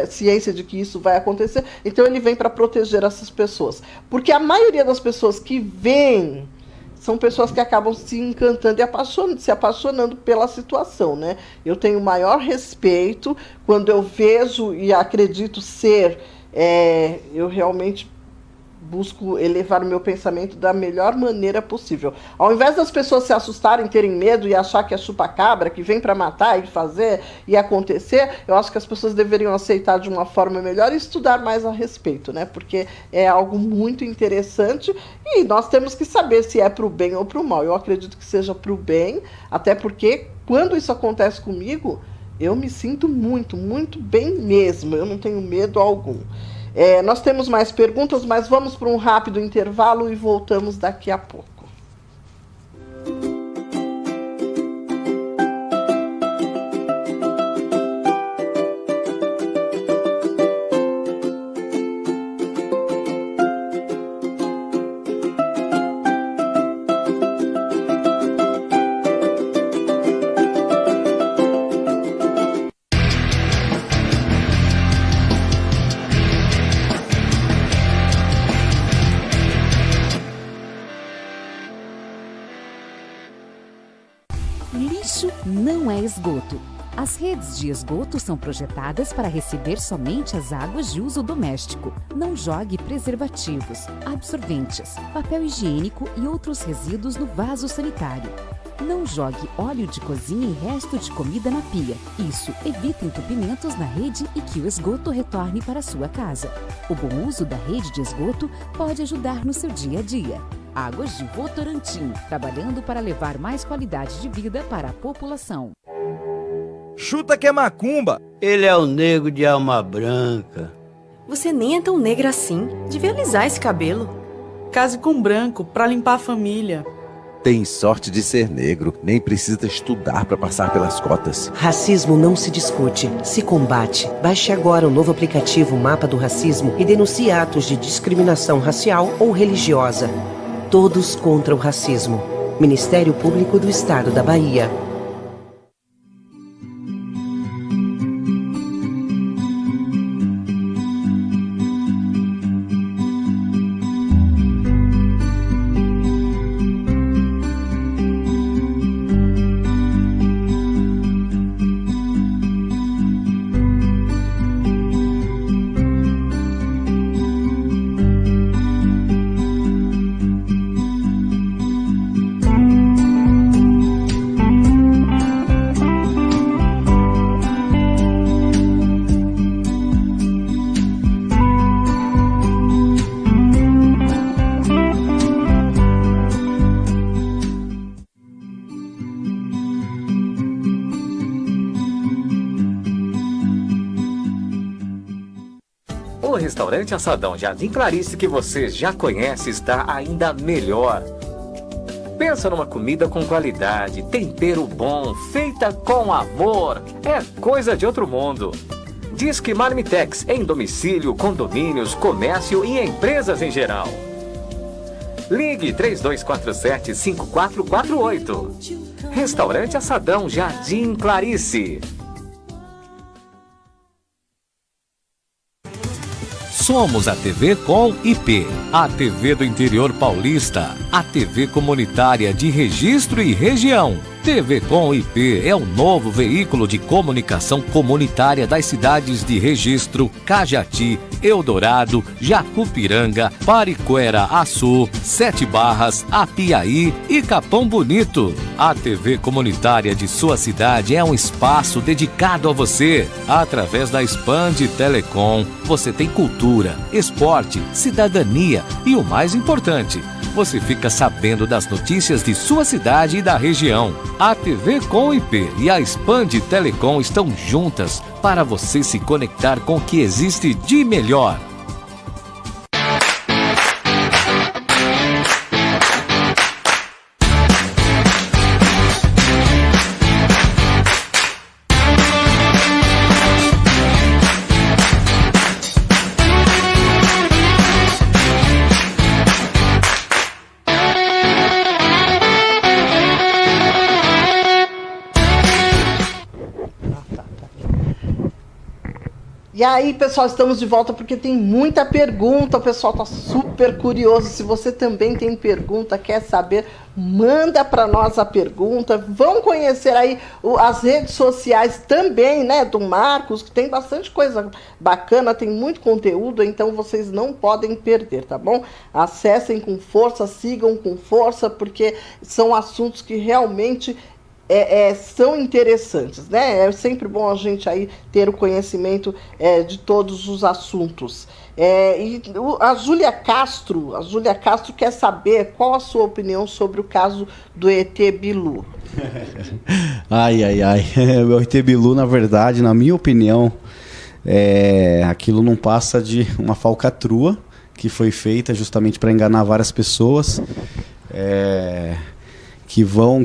ciência de que isso vai acontecer. Então ele vem para proteger essas pessoas. Porque a maioria das pessoas que vêm são pessoas que acabam se encantando e se apaixonando pela situação, né? Eu tenho o maior respeito quando eu vejo e acredito ser, eu realmente busco elevar o meu pensamento da melhor maneira possível. Ao invés das pessoas se assustarem, terem medo e achar que é chupa-cabra, que vem para matar e fazer e acontecer, eu acho que as pessoas deveriam aceitar de uma forma melhor e estudar mais a respeito, né? Porque é algo muito interessante e nós temos que saber se é para o bem ou para o mal. Eu acredito que seja para o bem, até porque quando isso acontece comigo, eu me sinto muito, muito bem mesmo. Eu não tenho medo algum. Nós temos mais perguntas, mas vamos para um rápido intervalo e voltamos daqui a pouco. Lixo não é esgoto. As redes de esgoto são projetadas para receber somente as águas de uso doméstico. Não jogue preservativos, absorventes, papel higiênico e outros resíduos no vaso sanitário. Não jogue óleo de cozinha e resto de comida na pia. Isso evita entupimentos na rede e que o esgoto retorne para a sua casa. O bom uso da rede de esgoto pode ajudar no seu dia a dia. Águas de Votorantim, trabalhando para levar mais qualidade de vida para a população. Chuta que é macumba! Ele é o negro de alma branca. Você nem é tão negra assim. Devia alisar esse cabelo. Case com branco, pra limpar a família. Tem sorte de ser negro, nem precisa estudar para passar pelas cotas. Racismo não se discute, se combate. Baixe agora o novo aplicativo Mapa do Racismo e denuncie atos de discriminação racial ou religiosa. Todos contra o racismo. Ministério Público do Estado da Bahia. O restaurante Assadão Jardim Clarice, que você já conhece, está ainda melhor. Pensa numa comida com qualidade, tempero bom, feita com amor. É coisa de outro mundo. Disque Marmitex, em domicílio, condomínios, comércio e empresas em geral. Ligue 3247-5448. Restaurante Assadão, Jardim Clarice. Somos a TV com IP, a TV do interior paulista, a TV comunitária de registro e região. TV com IP é o novo veículo de comunicação comunitária das cidades de Registro, Cajati, Eldorado, Jacupiranga, Pariquera, Açu, Sete Barras, Apiaí e Capão Bonito. A TV comunitária de sua cidade é um espaço dedicado a você. Através da Expande Telecom, você tem cultura, esporte, cidadania e o mais importante, você fica sabendo das notícias de sua cidade e da região. A TV com IP e a Expande Telecom estão juntas para você se conectar com o que existe de melhor. E aí, pessoal, estamos de volta porque tem muita pergunta, o pessoal tá super curioso. Se você também tem pergunta, quer saber, manda para nós a pergunta. Vão conhecer aí as redes sociais também, né, do Marcos, que tem bastante coisa bacana, tem muito conteúdo, então vocês não podem perder, tá bom? Acessem com força, sigam com força, porque são assuntos que realmente são interessantes, né? É sempre bom a gente aí ter o conhecimento de todos os assuntos. E a Júlia Castro quer saber qual a sua opinião sobre o caso do ET Bilu. Ai. O ET Bilu, na verdade, na minha opinião, aquilo não passa de uma falcatrua que foi feita justamente para enganar várias pessoas.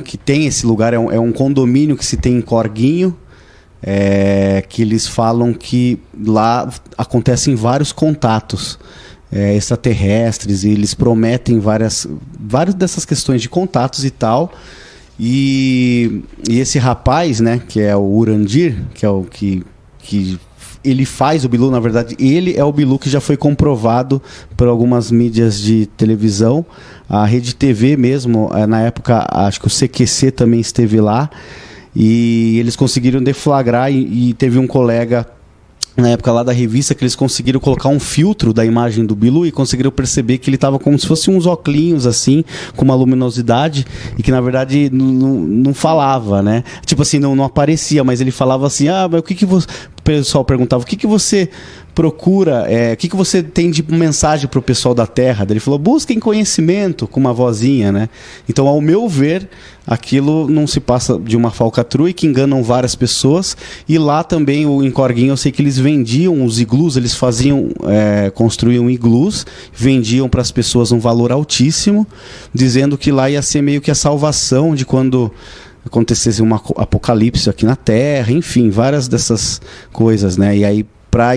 Que tem esse lugar, é um condomínio que se tem em Corguinho, que eles falam que lá acontecem vários contatos extraterrestres, e eles prometem várias dessas questões de contatos e tal, e esse rapaz, né, que é o Urandir, que é o que ele faz o Bilu, na verdade, ele é o Bilu que já foi comprovado por algumas mídias de televisão. A Rede TV mesmo, na época, acho que o CQC também esteve lá, e eles conseguiram deflagrar, e teve um colega na época lá da revista que eles conseguiram colocar um filtro da imagem do Bilu e conseguiram perceber que ele estava como se fosse uns óculinhos assim, com uma luminosidade, e que na verdade não falava, né? Tipo assim, não aparecia, mas ele falava assim, mas o que você... O pessoal perguntava, o que você procura, o que você tem de mensagem para o pessoal da Terra? Ele falou, busquem conhecimento, com uma vozinha, né? Então, ao meu ver, aquilo não se passa de uma falcatrua e que enganam várias pessoas. E lá também, em Corguinho, eu sei que eles vendiam os iglus, eles construíam iglus, vendiam para as pessoas um valor altíssimo, dizendo que lá ia ser meio que a salvação de quando acontecesse um apocalipse aqui na Terra, enfim, várias dessas coisas, né? E aí, para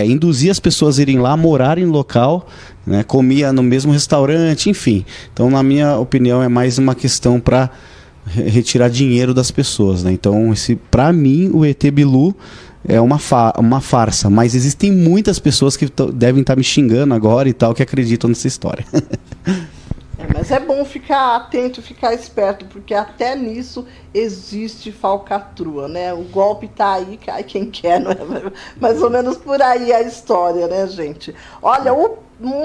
induzir as pessoas a irem lá, morarem no local, né? Comia no mesmo restaurante, enfim. Então, na minha opinião, é mais uma questão para retirar dinheiro das pessoas, né? Então, para mim, o ET Bilu é uma farsa, mas existem muitas pessoas que devem estar me xingando agora e tal, que acreditam nessa história. Mas é bom ficar atento, ficar esperto, porque até nisso existe falcatrua, né? O golpe tá aí, cai quem quer, não é? Mais ou menos por aí a história, né, gente? Olha, o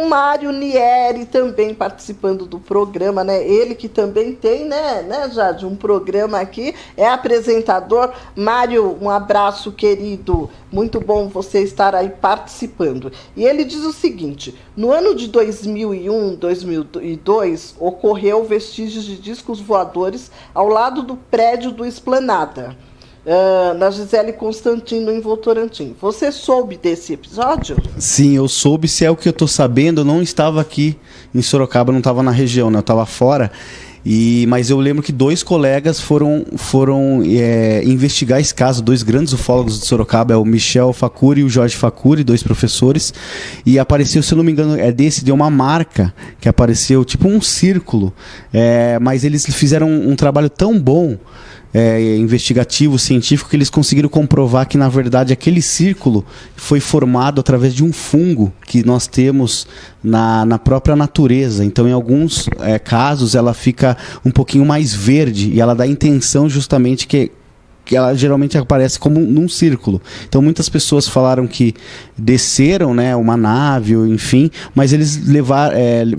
Mário Nieri também participando do programa, né? Ele que também tem, né, Jade, um programa aqui, é apresentador. Mário, um abraço, querido. Muito bom você estar aí participando. E ele diz o seguinte: no ano de 2001, 2002, ocorreu vestígios de discos voadores ao lado do prédio do Esplanada. da Gisele Constantino em Votorantim. Você soube desse episódio? Sim, eu soube. Se é o que eu tô sabendo, eu não estava aqui em Sorocaba, não estava na região, né? Eu estava fora. Mas eu lembro que 2 colegas foram investigar esse caso, 2 grandes ufólogos de Sorocaba, é o Michel Facuri e o Jorge Facuri, 2 professores, e apareceu, se eu não me engano, deu uma marca que apareceu, tipo um círculo, mas eles fizeram um trabalho tão bom, investigativo, científico, que eles conseguiram comprovar que, na verdade, aquele círculo foi formado através de um fungo que nós temos na própria natureza. Então, em alguns casos, ela fica um pouquinho mais verde e ela dá a intenção justamente que ela geralmente aparece como num círculo. Então muitas pessoas falaram que desceram, né, uma nave, enfim, mas eles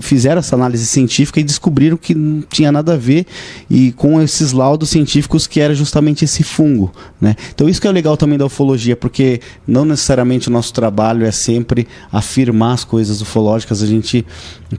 fizeram essa análise científica e descobriram que não tinha nada a ver, e com esses laudos científicos, que era justamente esse fungo, né? Então isso que é legal também da ufologia, porque não necessariamente o nosso trabalho é sempre afirmar as coisas ufológicas, a gente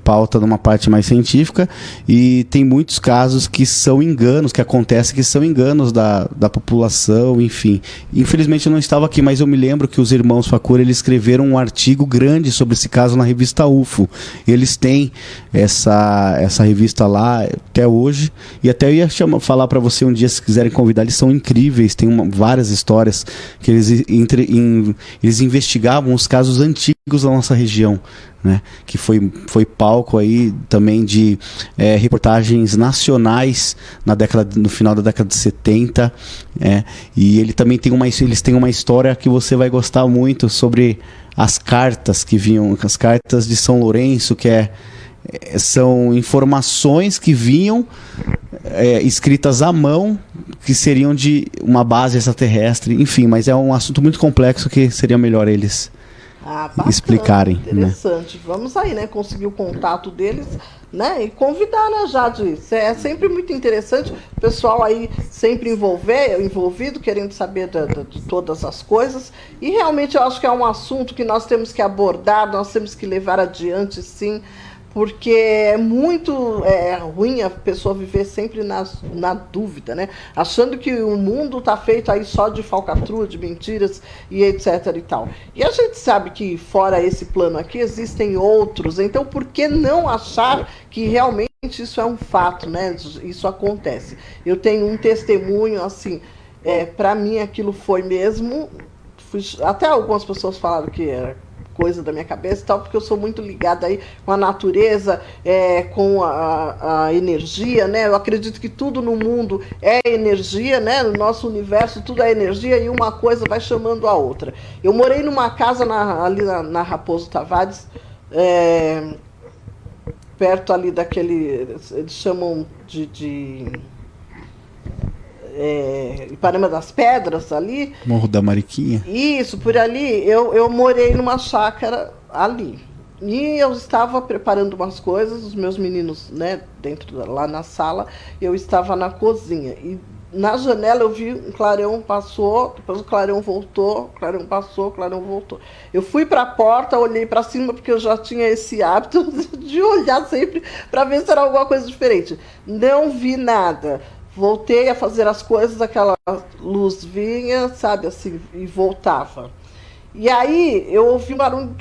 pauta numa parte mais científica, e tem muitos casos que são enganos, que acontecem, que são enganos da população, enfim. Infelizmente eu não estava aqui, mas eu me lembro que os irmãos Facuri, eles escreveram um artigo grande sobre esse caso na revista UFO. Eles têm essa revista lá até hoje, e até eu ia falar para você um dia, se quiserem convidar, eles são incríveis, tem várias histórias que eles investigavam os casos antigos da nossa região, né? Que foi palco aí também de reportagens nacionais no final da década de 70, e eles têm uma história que você vai gostar muito, sobre as cartas que vinham, as cartas de São Lourenço, que são informações que vinham escritas à mão, que seriam de uma base extraterrestre, enfim, mas é um assunto muito complexo que seria melhor eles explicarem. Interessante. Né? Vamos aí, né? Conseguir o contato deles, né? E convidar, né, Jade? É sempre muito interessante. O pessoal aí sempre envolvido, querendo saber de todas as coisas. E realmente eu acho que é um assunto que nós temos que abordar, nós temos que levar adiante, sim. Porque é muito ruim a pessoa viver sempre na dúvida, né? Achando que o mundo está feito aí só de falcatrua, de mentiras e etc e tal. E a gente sabe que fora esse plano aqui existem outros, então por que não achar que realmente isso é um fato, né? Isso acontece. Eu tenho um testemunho, assim, para mim aquilo foi mesmo, até algumas pessoas falaram que era coisa da minha cabeça e tal, porque eu sou muito ligada aí com a natureza, com a energia, né? Eu acredito que tudo no mundo é energia, né? No nosso universo tudo é energia, e uma coisa vai chamando a outra. Eu morei numa casa ali na Raposo Tavares, perto ali daquele, eles chamam de Ipanema das Pedras, ali. Morro da Mariquinha. Isso, por ali. Eu morei numa chácara ali. E eu estava preparando umas coisas, os meus meninos, né, lá na sala, eu estava na cozinha. E na janela eu vi um clarão passou, depois o clarão voltou, o clarão passou, o clarão voltou. Eu fui para a porta, olhei para cima, porque eu já tinha esse hábito de olhar sempre para ver se era alguma coisa diferente. Não vi nada. Voltei a fazer as coisas, aquela luz vinha, sabe, assim, e voltava. E aí eu ouvi um barulho,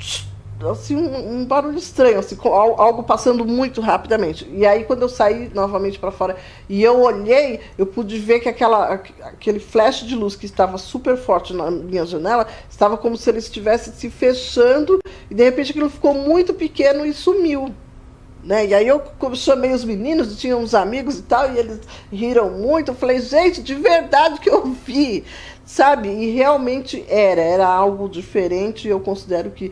assim, um barulho estranho, assim, algo passando muito rapidamente. E aí quando eu saí novamente para fora e eu olhei, eu pude ver que aquele flash de luz que estava super forte na minha janela, estava como se ele estivesse se fechando, e de repente aquilo ficou muito pequeno e sumiu. Né? E aí eu chamei os meninos, tinha uns amigos e tal, e eles riram muito. Eu falei, gente, de verdade que eu vi, sabe? E realmente era algo diferente. Eu considero que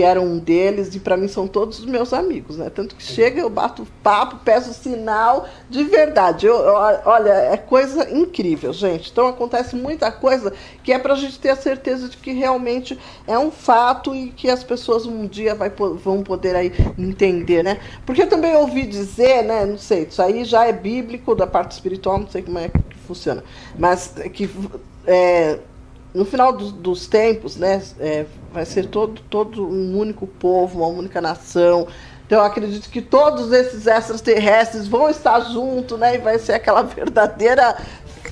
eram um deles, e para mim são todos os meus amigos, né? Tanto que chega, eu bato papo, peço sinal, de verdade. Olha, é coisa incrível, gente. Então acontece muita coisa que é para a gente ter a certeza de que realmente é um fato, e que as pessoas um dia vão poder aí entender, né? Porque eu também ouvi dizer, né? Não sei, isso aí já é bíblico, da parte espiritual, não sei como é que funciona, mas que no final dos tempos, né, vai ser todo um único povo, uma única nação. Então eu acredito que todos esses extraterrestres vão estar juntos, né, e vai ser aquela verdadeira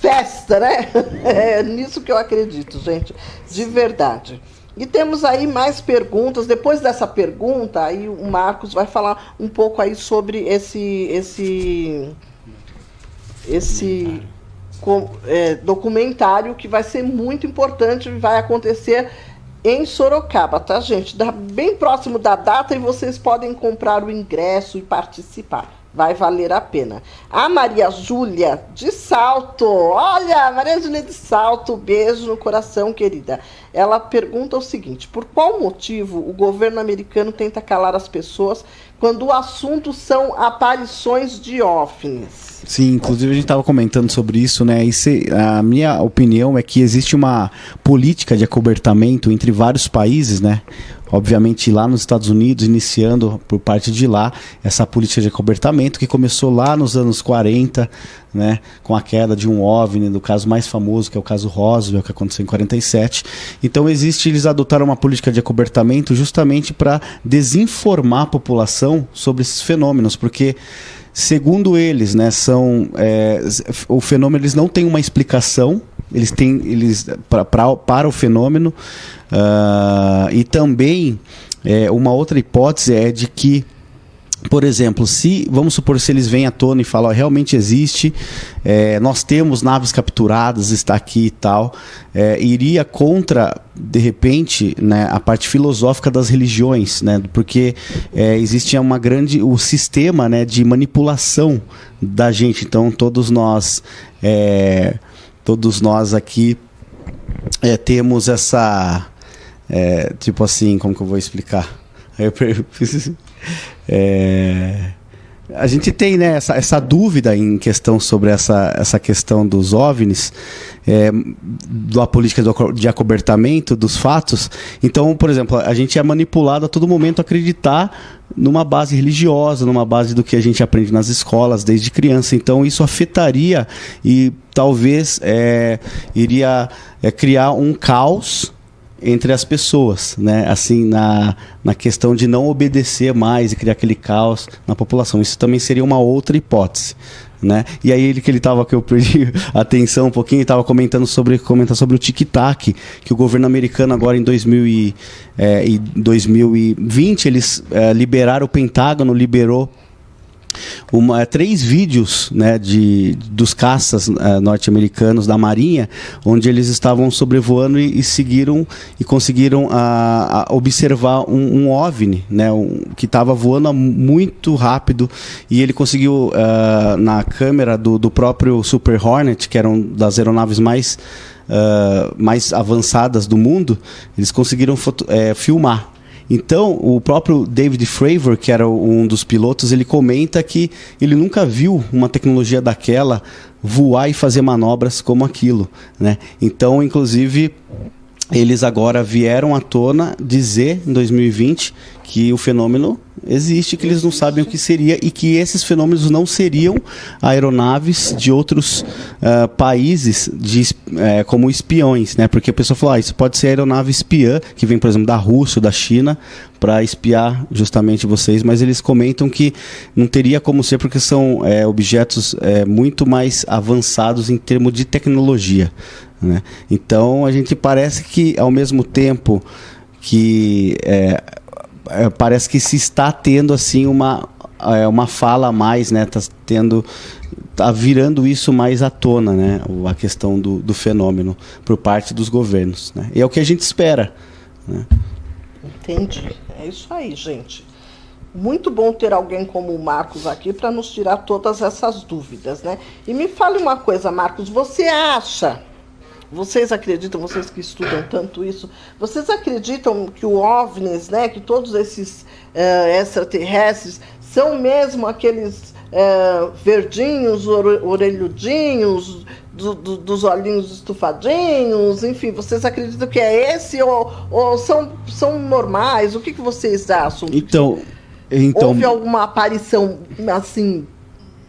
festa, né? É nisso que eu acredito, gente, de verdade. E temos aí mais perguntas. Depois dessa pergunta, aí o Marcos vai falar um pouco aí sobre esse documentário que vai ser muito importante e vai acontecer em Sorocaba, tá, gente? Bem próximo da data, e vocês podem comprar o ingresso e participar. Vai valer a pena. A Maria Júlia de Salto. Olha, Maria Júlia de Salto, beijo no coração, querida. Ela pergunta o seguinte: por qual motivo o governo americano tenta calar as pessoas quando o assunto são aparições de OVNIs? Sim, inclusive a gente estava comentando sobre isso, né? A minha opinião é que existe uma política de acobertamento entre vários países, né? Obviamente lá nos Estados Unidos, iniciando por parte de lá, essa política de acobertamento que começou lá nos anos 40, né, com a queda de um OVNI, do caso mais famoso, que é o caso Roswell, que aconteceu em 47. Então eles adotaram uma política de acobertamento justamente para desinformar a população sobre esses fenômenos, porque segundo eles, né, o fenômeno, eles não têm uma explicação, para o fenômeno, e também uma outra hipótese é de que, por exemplo, vamos supor, se eles vêm à tona e falam, realmente existe, nós temos naves capturadas, está aqui e tal, iria contra, de repente, né, a parte filosófica das religiões, né, porque existe o sistema, né, de manipulação da gente. Então todos nós aqui temos essa, tipo assim, como que eu vou explicar? A gente tem, né, essa dúvida em questão sobre essa questão dos OVNIs, da política de acobertamento dos fatos. Então, por exemplo, a gente é manipulado a todo momento a acreditar numa base religiosa, numa base do que a gente aprende nas escolas desde criança. Então isso afetaria e talvez iria criar um caos entre as pessoas, né? Assim, na questão de não obedecer mais e criar aquele caos na população. Isso também seria uma outra hipótese, né? E aí que eu perdi a atenção um pouquinho, estava comentar sobre o tic-tac, que o governo americano agora em 2020 eles liberaram, o Pentágono liberou 3 vídeos, né, dos caças norte-americanos da Marinha, onde eles estavam sobrevoando e conseguiram observar um OVNI, né, que estava voando muito rápido, e ele conseguiu, na câmera do próprio Super Hornet, que era uma das aeronaves mais avançadas do mundo, eles conseguiram filmar. Então, o próprio David Fravor, que era um dos pilotos, ele comenta que ele nunca viu uma tecnologia daquela voar e fazer manobras como aquilo, né? Então, inclusive, eles agora vieram à tona dizer, em 2020, que o fenômeno existe, que eles não sabem o que seria, e que esses fenômenos não seriam aeronaves de outros países como espiões, né? Porque a pessoa falou, isso pode ser aeronave espiã, que vem, por exemplo, da Rússia ou da China, para espiar justamente vocês, mas eles comentam que não teria como ser, porque são objetos muito mais avançados em termos de tecnologia, né? Então a gente parece que, ao mesmo tempo que parece que se está tendo assim uma fala a mais, né? Tá virando isso mais à tona, né? A questão do fenômeno por parte dos governos, né? E é o que a gente espera, né? Entendi. É isso aí, gente. Muito bom ter alguém como o Marcos aqui para nos tirar todas essas dúvidas, né? E me fale uma coisa, Marcos, vocês acreditam, vocês que estudam tanto isso, vocês acreditam que o OVNIs, né, que todos esses extraterrestres são mesmo aqueles verdinhos, orelhudinhos, dos olhinhos estufadinhos, enfim, vocês acreditam que é esse ou são normais? O que vocês acham? Então houve alguma aparição assim,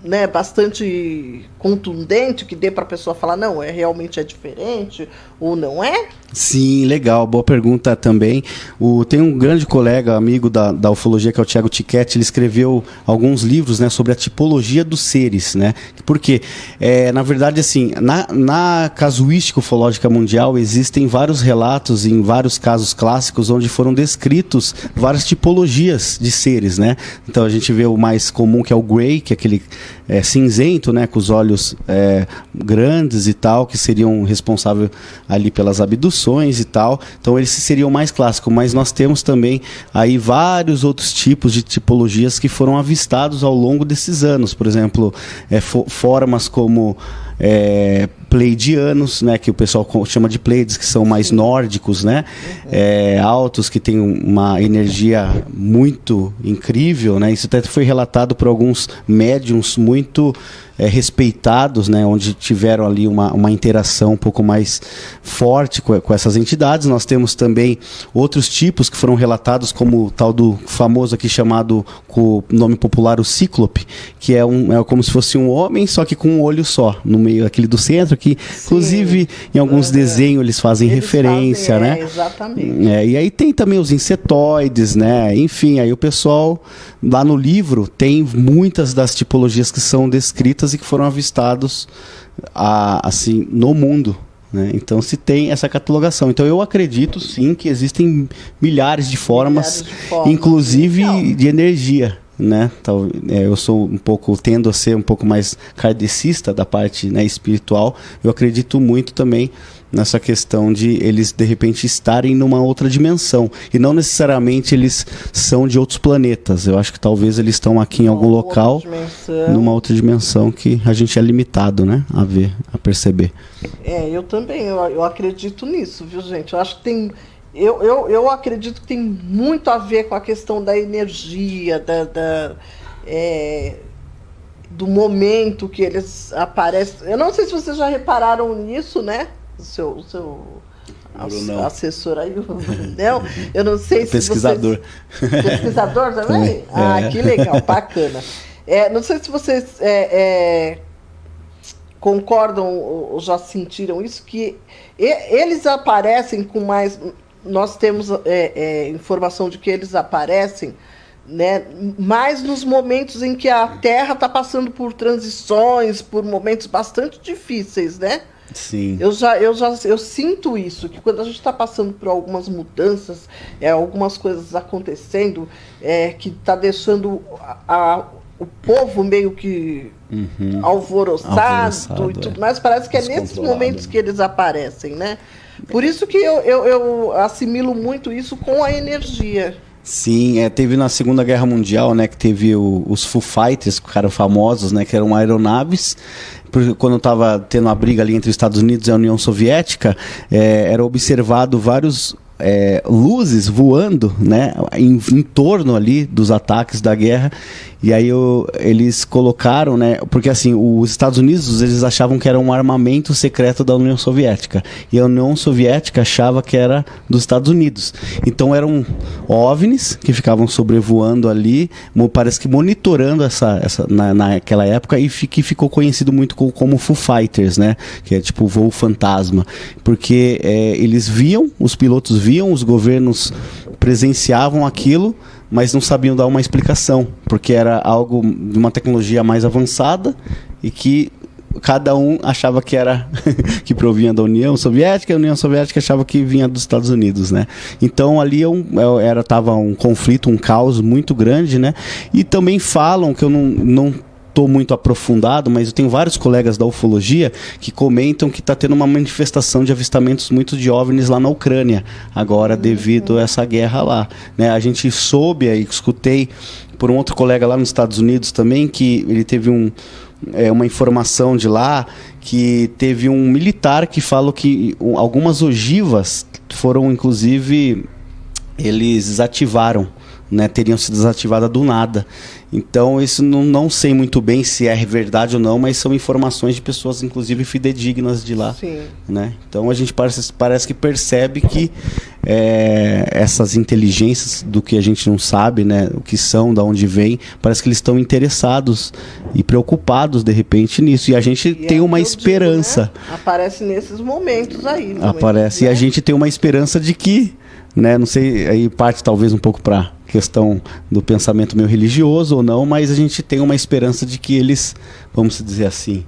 né, bastante contundente que dê para a pessoa falar, não, realmente é diferente ou não é? Sim, legal, boa pergunta também. Tem um grande colega, amigo da ufologia, que é o Thiago Tiquetti. Ele escreveu alguns livros, né, sobre a tipologia dos seres, né? Porque, na verdade, assim, na casuística ufológica mundial existem vários relatos em vários casos clássicos onde foram descritos várias tipologias de seres, né? Então a gente vê o mais comum, que é o Grey, que é aquele cinzento, né, com os olhos grandes e tal, que seriam responsáveis ali pelas abduções e tal. Então eles seriam mais clássicos, mas nós temos também aí vários outros tipos de tipologias que foram avistados ao longo desses anos. Por exemplo, formas como pleidianos, né, que o pessoal chama de pleides, que são mais nórdicos, né, altos, que têm uma energia muito incrível, né. Isso até foi relatado por alguns médiums muito respeitados, né, onde tiveram ali uma interação um pouco mais forte com essas entidades. Nós temos também outros tipos que foram relatados, como o tal do famoso aqui chamado, com o nome popular, o Cíclope, que é como se fosse um homem, só que com um olho só, no meio, aquele do centro, que inclusive em alguns desenhos eles fazem referência, né? Exatamente. E aí tem também os insetoides, né? Enfim, aí o pessoal, lá no livro, tem muitas das tipologias que são descritas e que foram avistados assim, no mundo, né? Então se tem essa catalogação. Então eu acredito sim que existem milhares de formas, inclusive de energia, né? Eu sou tendo a ser um pouco mais kardecista da parte, né, espiritual. Eu acredito muito também nessa questão de eles de repente estarem numa outra dimensão, e não necessariamente eles são de outros planetas. Eu acho que talvez eles estão aqui em algum local, numa outra dimensão que a gente é limitado, né, a ver, a perceber. Eu também, eu acredito nisso, viu, gente? Eu acho que tem... Eu acredito que tem muito a ver com a questão da energia, do momento que eles aparecem. Eu não sei se vocês já repararam nisso, né? O seu assessor aí, não? Eu não sei se pesquisador. Pesquisador também? Que legal, bacana. Não sei se vocês concordam ou já sentiram isso, que eles aparecem com mais... Nós temos informação de que eles aparecem, né, mais nos momentos em que a Terra está passando por transições, por momentos bastante difíceis, né? Sim. Eu sinto isso, que quando a gente está passando por algumas mudanças, algumas coisas acontecendo, que está deixando o povo meio que alvoroçado e tudo mais, parece que é nesses momentos que eles aparecem, né? Por isso que eu assimilo muito isso com a energia. Sim, teve na Segunda Guerra Mundial, né, que teve os Foo Fighters, que eram famosos, né, que eram aeronaves. Quando estava tendo a briga ali entre os Estados Unidos e a União Soviética, era observado vários luzes voando, né, em torno ali dos ataques da guerra. E aí eles colocaram, né, porque assim, os Estados Unidos, eles achavam que era um armamento secreto da União Soviética, e a União Soviética achava que era dos Estados Unidos. Então OVNIs que ficavam sobrevoando ali, parece que monitorando naquela época, e que ficou conhecido muito como Foo Fighters, né, que é tipo voo fantasma, porque eles os pilotos viam, os governos presenciavam aquilo, mas não sabiam dar uma explicação, porque era algo de uma tecnologia mais avançada e que cada um achava que era que provinha da União Soviética, e a União Soviética achava que vinha dos Estados Unidos, né? Então ali tava um conflito, um caos muito grande, né? E também falam, que eu não estou muito aprofundado, mas eu tenho vários colegas da ufologia que comentam que está tendo uma manifestação de avistamentos muito de OVNIs lá na Ucrânia, agora devido a essa guerra lá, né? A gente soube, escutei por um outro colega lá nos Estados Unidos também, que ele teve uma informação de lá, que teve um militar que falou que algumas ogivas foram, inclusive, eles desativaram, né, teriam sido desativadas do nada. Então isso não sei muito bem se é verdade ou não, mas são informações de pessoas, inclusive, fidedignas de lá. Sim. Né? Então a gente parece que percebe que essas inteligências do que a gente não sabe, né, o que são, de onde vem, parece que eles estão interessados e preocupados de repente nisso, e a gente tem uma esperança. Digo, né? Aparece nesses momentos aí. Aparece, né? E a gente tem uma esperança de que, né, não sei, aí parte talvez um pouco para questão do pensamento meio religioso ou não, mas a gente tem uma esperança de que eles, vamos dizer assim,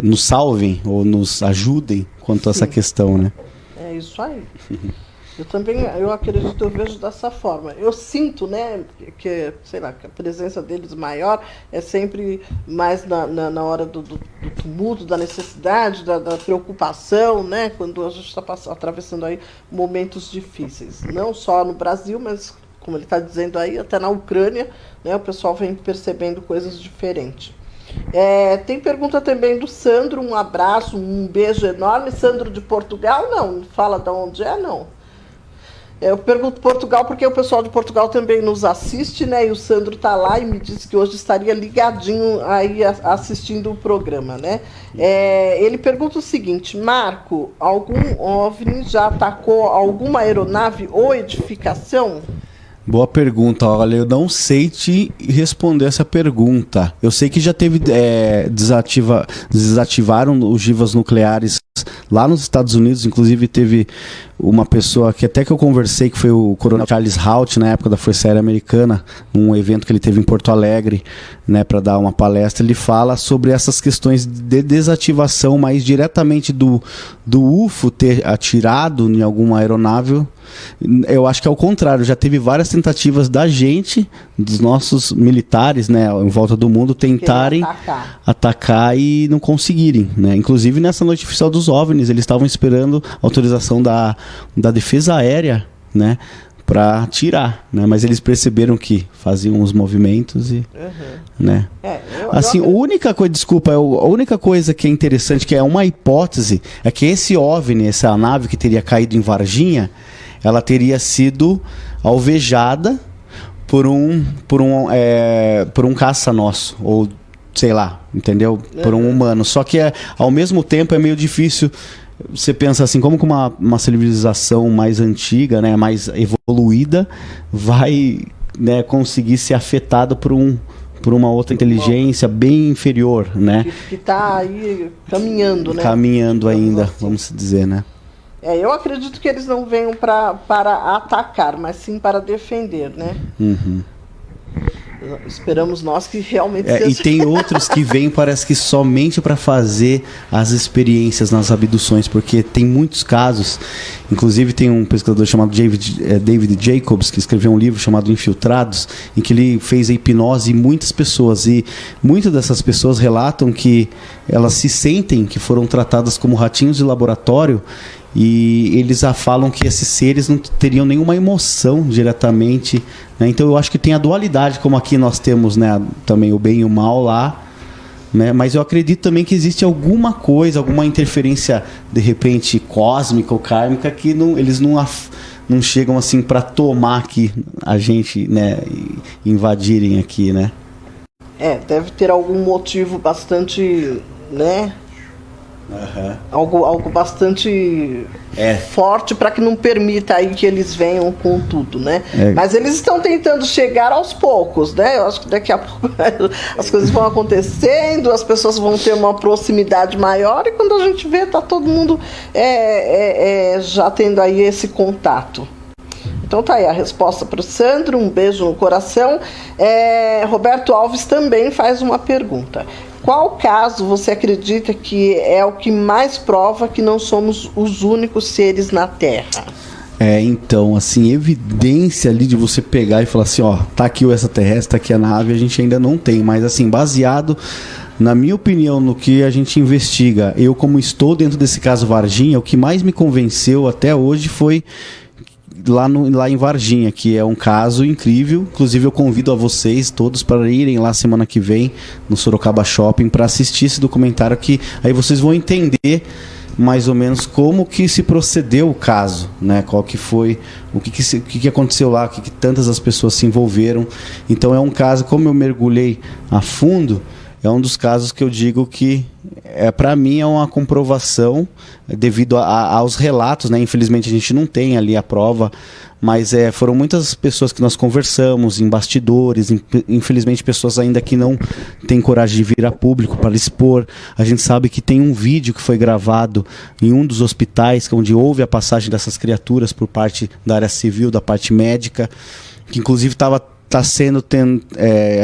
nos salvem ou nos ajudem quanto a essa questão, né? É isso aí. Eu acredito, eu vejo dessa forma. Eu sinto, né, que, sei lá, que a presença deles maior é sempre mais na hora do tumulto, da necessidade, da preocupação, né, quando a gente está atravessando aí momentos difíceis. Não só no Brasil, mas, como ele está dizendo aí, até na Ucrânia, né, o pessoal vem percebendo coisas diferentes. Tem pergunta também do Sandro, um abraço, um beijo enorme. Sandro de Portugal, não fala de onde não. Eu pergunto Portugal porque o pessoal de Portugal também nos assiste, né? E o Sandro está lá e me disse que hoje estaria ligadinho aí assistindo o programa, né? Ele pergunta o seguinte: Marco, algum OVNI já atacou alguma aeronave ou edificação? Boa pergunta. Olha, eu não sei te responder essa pergunta. Eu sei que já teve desativaram ogivas nucleares lá nos Estados Unidos. Inclusive teve uma pessoa que até que eu conversei, que foi o coronel Charles Halt, na época da Força Aérea Americana, num evento que ele teve em Porto Alegre, né, para dar uma palestra. Ele fala sobre essas questões de desativação, mais diretamente do UFO ter atirado em alguma aeronave. Eu acho que é o contrário, já teve várias tentativas da gente, dos nossos militares, né, em volta do mundo, tentarem atacar e não conseguirem, né? Inclusive nessa noite oficial dos OVNIs, eles estavam esperando autorização da defesa aérea, né, para atirar, né? Mas eles perceberam que faziam os movimentos e, né? Assim, a única coisa que é interessante, que é uma hipótese, é que esse OVNI, essa nave que teria caído em Varginha, ela teria sido alvejada por um caça nosso, ou sei lá, entendeu? Por um humano. Só que ao mesmo tempo é meio difícil. Você pensa assim, como que uma civilização mais antiga, né, mais evoluída, vai, né, conseguir ser afetada por uma outra inteligência bem inferior, né? Que está aí caminhando, né? Caminhando ainda, assim, vamos dizer, né? Eu acredito que eles não venham para atacar, mas sim para defender, né? Esperamos nós que realmente seja. E tem outros que vêm, parece que somente para fazer as experiências nas abduções, porque tem muitos casos. Inclusive tem um pesquisador chamado David Jacobs, que escreveu um livro chamado Infiltrados, em que ele fez a hipnose em muitas pessoas, e muitas dessas pessoas relatam que elas se sentem que foram tratadas como ratinhos de laboratório, e eles falam que esses seres não teriam nenhuma emoção diretamente, né? Então eu acho que tem a dualidade, como aqui nós temos, né, também o bem e o mal lá, né? Mas eu acredito também que existe alguma coisa, alguma interferência de repente cósmica ou kármica que eles não chegam assim para tomar aqui a gente, né, e invadirem aqui, né? Deve ter algum motivo bastante, né? Algo bastante forte para que não permita aí que eles venham com tudo, né? Mas eles estão tentando chegar aos poucos, né? Eu acho que daqui a pouco as coisas vão acontecendo, as pessoas vão ter uma proximidade maior, e quando a gente vê, tá todo mundo já tendo aí esse contato. Então tá aí a resposta para o Sandro, um beijo no coração. Roberto Alves também faz uma pergunta: qual caso você acredita que é o que mais prova que não somos os únicos seres na Terra? Então, assim, evidência ali de você pegar e falar assim, ó, tá aqui o extraterrestre, tá aqui a nave, a gente ainda não tem, mas assim, baseado, na minha opinião, no que a gente investiga, eu como estou dentro desse caso Varginha, o que mais me convenceu até hoje foi lá em Varginha, que é um caso incrível. Inclusive eu convido a vocês todos para irem lá semana que vem no Sorocaba Shopping para assistir esse documentário, que aí vocês vão entender mais ou menos como que se procedeu o caso, né? Qual que foi, o que aconteceu lá, que tantas as pessoas se envolveram. Então é um caso, como eu mergulhei a fundo, é um dos casos que eu digo que para mim é uma comprovação devido aos relatos, né? Infelizmente a gente não tem ali a prova, mas foram muitas pessoas que nós conversamos em bastidores, infelizmente pessoas ainda que não têm coragem de vir a público para expor. A gente sabe que tem um vídeo que foi gravado em um dos hospitais onde houve a passagem dessas criaturas por parte da área civil, da parte médica, que inclusive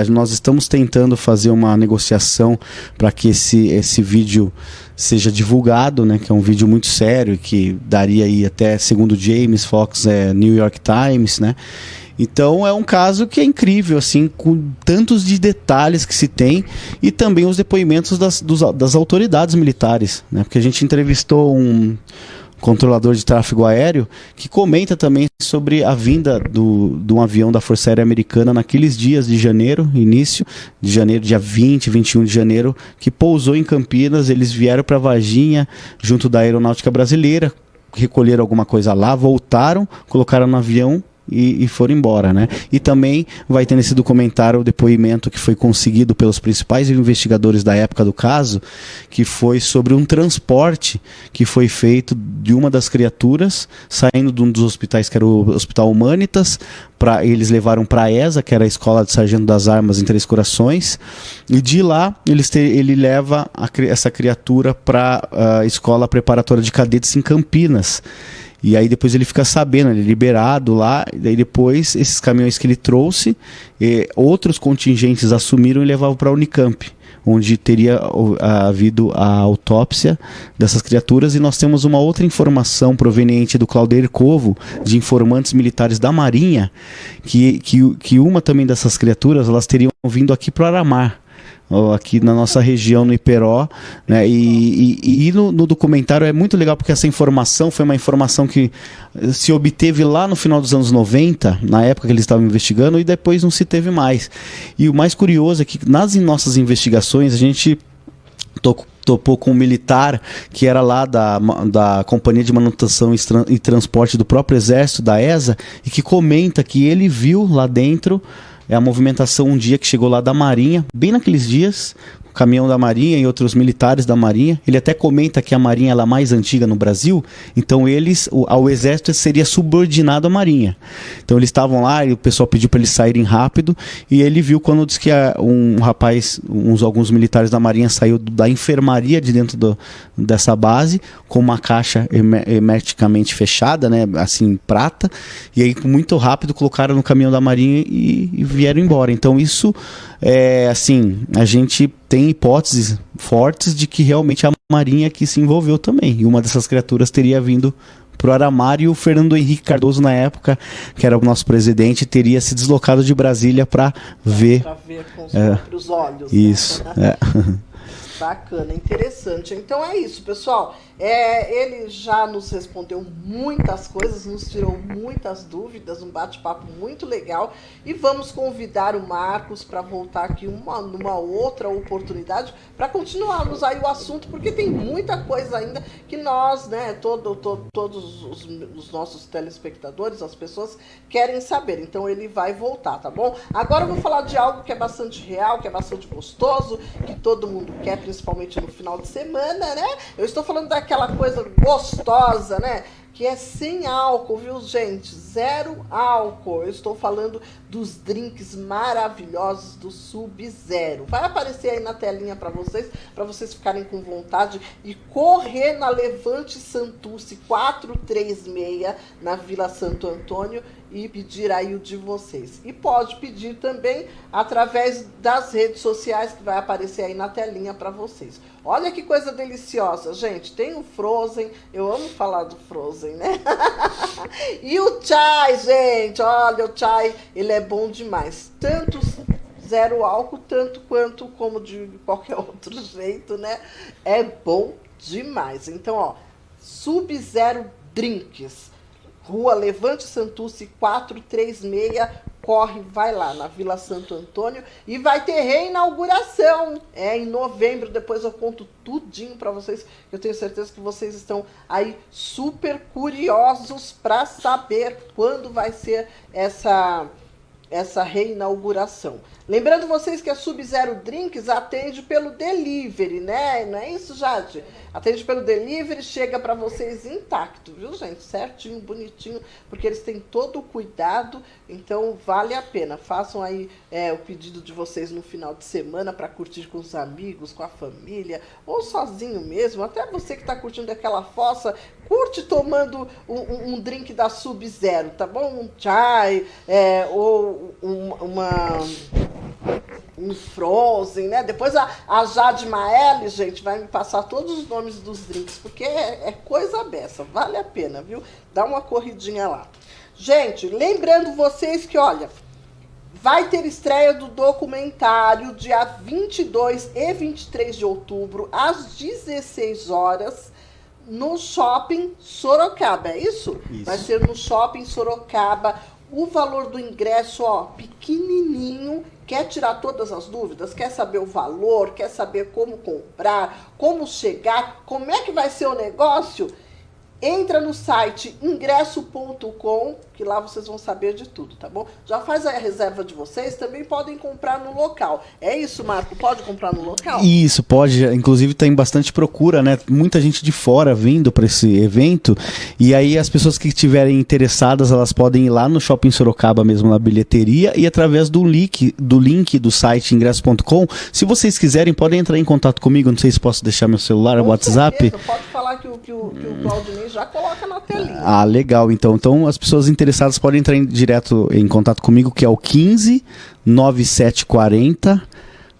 nós estamos tentando fazer uma negociação para que esse vídeo seja divulgado, né, que é um vídeo muito sério, que daria aí até, segundo James Fox, New York Times, né? Então é um caso que é incrível, assim, com tantos de detalhes que se tem, e também os depoimentos das autoridades militares, né? Porque a gente entrevistou um controlador de tráfego aéreo que comenta também sobre a vinda de um avião da Força Aérea Americana naqueles dias de janeiro, início de janeiro, dia 20, 21 de janeiro, que pousou em Campinas. Eles vieram para Varginha junto da Aeronáutica Brasileira, recolheram alguma coisa lá, voltaram, colocaram no avião e foram embora, né? E também vai ter nesse documentário o depoimento que foi conseguido pelos principais investigadores da época do caso, que foi sobre um transporte que foi feito de uma das criaturas, saindo de um dos hospitais, que era o Hospital Humanitas, eles levaram para a ESA, que era a Escola de Sargento das Armas em Três Corações, e de lá ele leva essa criatura para a Escola Preparatória de Cadetes em Campinas. E aí depois ele fica sabendo, ele é liberado lá, e daí depois esses caminhões que ele trouxe, outros contingentes assumiram e levavam para a Unicamp, onde teria havido a autópsia dessas criaturas. E nós temos uma outra informação proveniente do Claudeir Covo, de informantes militares da Marinha, que uma também dessas criaturas, elas teriam vindo aqui para o Aramar, aqui na nossa região, no Iperó, né? E no documentário é muito legal, porque essa informação foi uma informação que se obteve lá no final dos anos 90, na época que eles estavam investigando, e depois não se teve mais. E o mais curioso é que nas nossas investigações a gente topou com um militar que era lá da Companhia de Manutenção e Transporte do próprio Exército, da ESA, e que comenta que ele viu lá dentro a movimentação um dia que chegou lá da Marinha, bem naqueles dias, o caminhão da Marinha e outros militares da Marinha. Ele até comenta que a Marinha ela é a mais antiga no Brasil, então ao Exército seria subordinado à Marinha. Então eles estavam lá e o pessoal pediu para eles saírem rápido, e ele viu quando disse que um rapaz, alguns militares da Marinha saiu da enfermaria de dentro dessa base, com uma caixa hermeticamente fechada, né, assim, prata, e aí muito rápido colocaram no caminhão da Marinha e vieram embora. Então isso assim, a gente tem hipóteses fortes de que realmente a Marinha aqui se envolveu também, e uma dessas criaturas teria vindo para o Aramar, e o Fernando Henrique Cardoso, na época, que era o nosso presidente, teria se deslocado de Brasília para ver com os próprios olhos. Isso, né? Bacana, interessante. Então é isso, pessoal. Ele já nos respondeu muitas coisas, nos tirou muitas dúvidas, um bate-papo muito legal. E vamos convidar o Marcos para voltar aqui numa outra oportunidade para continuarmos aí o assunto, porque tem muita coisa ainda que nós, né, todos os nossos telespectadores, as pessoas querem saber. Então ele vai voltar, tá bom? Agora eu vou falar de algo que é bastante real, que é bastante gostoso, que todo mundo quer, principalmente no final de semana, né? Eu estou falando daquela coisa gostosa, né? Que é sem álcool, viu, gente? Zero álcool. Eu estou falando dos drinks maravilhosos do Sub-Zero. Vai aparecer aí na telinha para vocês ficarem com vontade e correr na Levante Santucci 436, na Vila Santo Antônio, e pedir aí o de vocês. E pode pedir também através das redes sociais, que vai aparecer aí na telinha para vocês. Olha que coisa deliciosa, gente. Tem o Frozen, eu amo falar do Frozen, né? E o chai, gente, olha, o chai, ele é bom demais. Tanto zero álcool, tanto quanto como de qualquer outro jeito, né? É bom demais. Então, ó, Sub-Zero Drinks, Rua Levante Santucci 436, corre, vai lá na Vila Santo Antônio, e vai ter reinauguração em novembro. Depois eu conto tudinho para vocês, eu tenho certeza que vocês estão aí super curiosos para saber quando vai ser essa essa reinauguração. Lembrando vocês que a Sub-Zero Drinks atende pelo delivery, né? Não é isso, Jade? Atende pelo delivery, chega para vocês intacto, viu, gente? Certinho, bonitinho, porque eles têm todo o cuidado, então vale a pena. Façam aí o pedido de vocês no final de semana para curtir com os amigos, com a família, ou sozinho mesmo. Até você que está curtindo aquela fossa, curte tomando um drink da Sub-Zero, tá bom? Um chai, ou um Frozen, né? Depois a Jade Maeli, gente, vai me passar todos os nomes dos drinks, porque é coisa beça, vale a pena, viu? Dá uma corridinha lá. Gente, lembrando vocês que, olha, vai ter estreia do documentário dia 22 e 23 de outubro, às 16 horas, no Shopping Sorocaba, é isso? Vai ser no Shopping Sorocaba. O valor do ingresso, ó, pequenininho. Quer tirar todas as dúvidas? Quer saber o valor? Quer saber como comprar? Como chegar? Como é que vai ser o negócio? Entra no site ingresso.com, que lá vocês vão saber de tudo, tá bom? Já faz a reserva de vocês, também podem comprar no local. É isso, Marco? Pode comprar no local? Isso, pode. Inclusive tem bastante procura, né? Muita gente de fora vindo para esse evento. E aí as pessoas que estiverem interessadas, elas podem ir lá no Shopping Sorocaba mesmo, na bilheteria, e através do link do site ingresso.com. Se vocês quiserem, podem entrar em contato comigo. Não sei se posso deixar meu celular, o WhatsApp. Certeza. Pode falar que o Claudinei já coloca na telinha. Ah, legal. Então as pessoas interessadas podem entrar direto em contato comigo, que é o 15 9740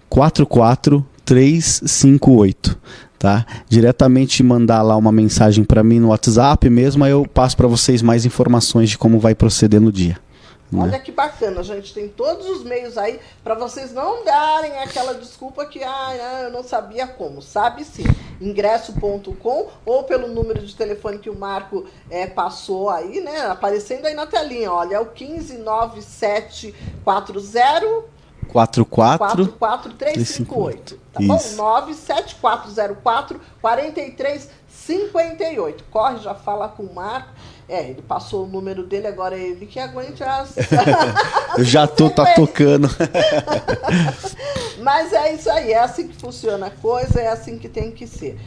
44358, tá? Diretamente mandar lá uma mensagem para mim no WhatsApp mesmo, aí eu passo para vocês mais informações de como vai proceder no dia. Olha que bacana, gente, tem todos os meios aí para vocês não darem aquela desculpa que eu não sabia como. Sabe sim, ingresso.com ou pelo número de telefone que o Marco passou aí, né, aparecendo aí na telinha, olha, é o 15974044358, 44358, tá bom? 974044358. Corre, já fala com o Marco. Ele passou o número dele, agora é ele que aguente as... Eu já tá tocando. Mas é isso aí, é assim que funciona a coisa, é assim que tem que ser.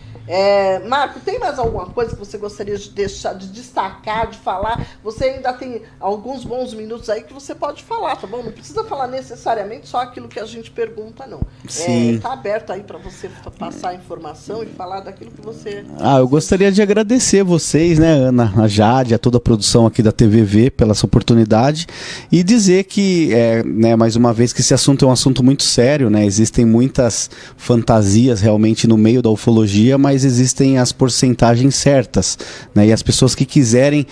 Marco, tem mais alguma coisa que você gostaria de deixar, de destacar, de falar? Você ainda tem alguns bons minutos aí que você pode falar, tá bom? Não precisa falar necessariamente só aquilo que a gente pergunta, não. Sim. Tá aberto aí para você passar a informação e falar daquilo que você... Eu gostaria de agradecer vocês, né, Ana, a Jade, a toda a produção aqui da TVV pela essa oportunidade e dizer que, né, mais uma vez, que esse assunto é um assunto muito sério, né? Existem muitas fantasias realmente no meio da ufologia, mas existem as porcentagens certas, né? E as pessoas que quiserem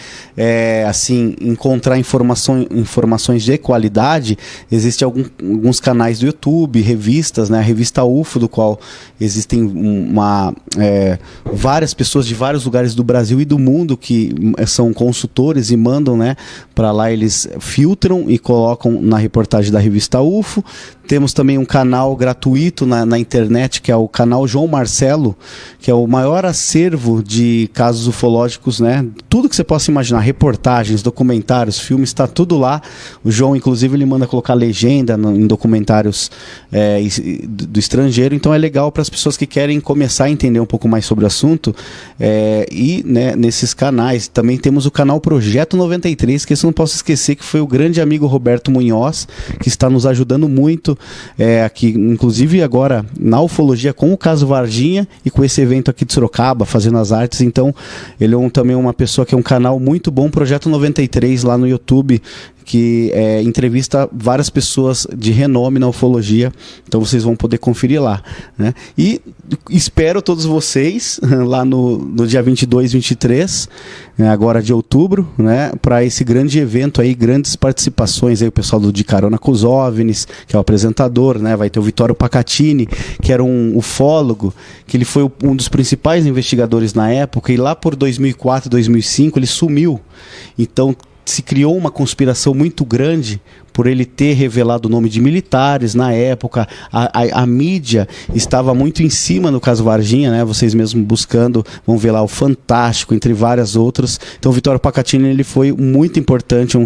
assim, encontrar informações de qualidade, existem alguns canais do YouTube, revistas, né? A revista UFO, do qual existem várias pessoas de vários lugares do Brasil e do mundo que são consultores e mandam, né, para lá, eles filtram e colocam na reportagem da revista UFO. Temos também um canal gratuito na internet, que é o canal João Marcelo, que é o maior acervo de casos ufológicos, né? Tudo que você possa imaginar, reportagens, documentários, filmes, está tudo lá. O João, inclusive, ele manda colocar legenda em documentários do estrangeiro, então é legal para as pessoas que querem começar a entender um pouco mais sobre o assunto, né, nesses canais. Também temos o canal Projeto 93, que eu não posso esquecer, que foi o grande amigo Roberto Munhoz, que está nos ajudando muito aqui, inclusive agora na ufologia, com o caso Varginha e com esse evento aqui de Sorocaba, fazendo as artes. Então ele é também uma pessoa que é um canal muito bom, Projeto 93 lá no YouTube, que entrevista várias pessoas de renome na ufologia, então vocês vão poder conferir lá, né? E espero todos vocês lá no dia 22 e 23, agora de outubro, né, para esse grande evento aí, grandes participações aí, o pessoal do De Carona com os OVNIs, que é o apresentador, né? Vai ter o Vittorio Pacatini, que era um ufólogo, que ele foi um dos principais investigadores na época, e lá por 2004, 2005 ele sumiu. Então se criou uma conspiração muito grande por ele ter revelado o nome de militares na época. A mídia estava muito em cima no caso Varginha, né? Vocês mesmos buscando, vão ver lá o Fantástico, entre várias outras. Então o Vitório Pacatini, ele foi muito importante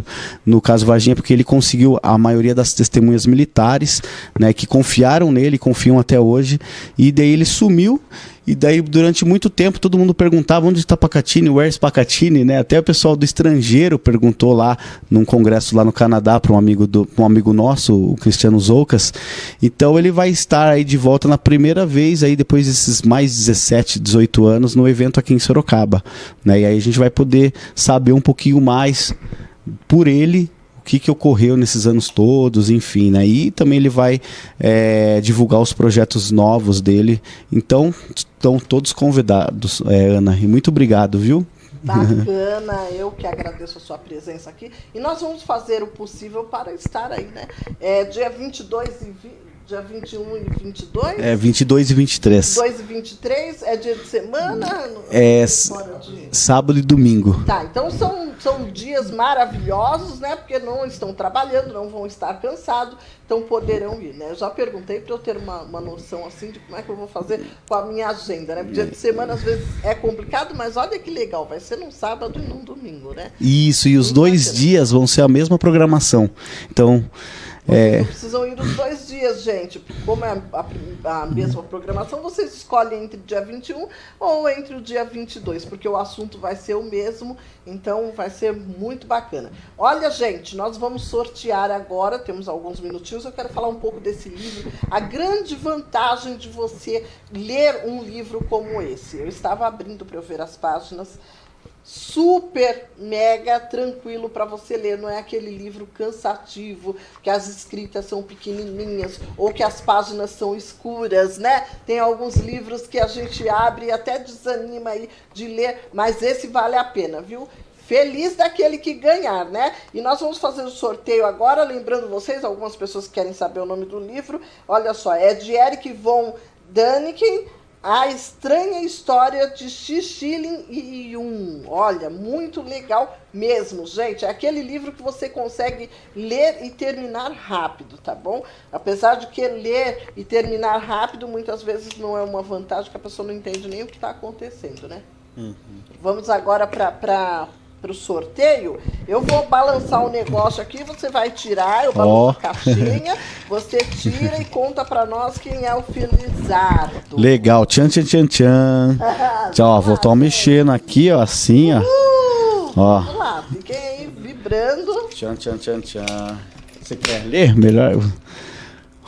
no caso Varginha, porque ele conseguiu a maioria das testemunhas militares, né, que confiaram nele, confiam até hoje, e daí ele sumiu. E daí, durante muito tempo, todo mundo perguntava onde está Pacatini, where's Pacatini, né? Até o pessoal do estrangeiro perguntou lá, num congresso lá no Canadá, para um amigo nosso, o Cristiano Zoucas. Então, ele vai estar aí de volta na primeira vez, aí depois desses mais 17, 18 anos, no evento aqui em Sorocaba, né? E aí a gente vai poder saber um pouquinho mais por ele, o que ocorreu nesses anos todos, enfim, né? E também ele vai divulgar os projetos novos dele. Então, estão todos convidados, Ana. E muito obrigado, viu? Bacana, eu que agradeço a sua presença aqui. E nós vamos fazer o possível para estar aí, né? Dia 22 e dia 21 e 22? 22 e 23. 22 e 23 é dia de semana? Sábado e domingo. Tá, então são dias maravilhosos, né? Porque não estão trabalhando, não vão estar cansados, então poderão ir, né? Eu já perguntei para eu ter uma noção assim de como é que eu vou fazer com a minha agenda, né? Dia de semana às vezes é complicado, mas olha que legal, vai ser num sábado e num domingo, né? Isso, e os 2 dias vão ser a mesma programação. Então... Vocês não precisam ir os 2 dias, gente. Como é a mesma programação, vocês escolhem entre o dia 21 ou entre o dia 22, porque o assunto vai ser o mesmo, então vai ser muito bacana. Olha, gente, nós vamos sortear agora, temos alguns minutinhos, eu quero falar um pouco desse livro. A grande vantagem de você ler um livro como esse. Eu estava abrindo para eu ver as páginas. Super, mega tranquilo para você ler, não é aquele livro cansativo, que as escritas são pequenininhas ou que as páginas são escuras, né? Tem alguns livros que a gente abre e até desanima aí de ler, mas esse vale a pena, viu? Feliz daquele que ganhar, né? E nós vamos fazer o sorteio agora, lembrando vocês, algumas pessoas que querem saber o nome do livro, olha só, é de Eric von Däniken, A Estranha História de Xixilin e Yun. Olha, muito legal mesmo, gente. É aquele livro que você consegue ler e terminar rápido, tá bom? Apesar de que ler e terminar rápido muitas vezes não é uma vantagem, que a pessoa não entende nem o que está acontecendo, né? Vamos agora para o sorteio. Eu vou balançar um negócio aqui, você vai tirar, eu balanço a caixinha, você tira e conta para nós quem é o felizardo. Legal, tchan, tchan, tchan, tchan. Tchau, vou estar mexendo aqui, ó, assim, ó. Ó. Vamos lá, fiquem aí vibrando. Tchan, tchan, tchan, tchan. Você quer ler melhor?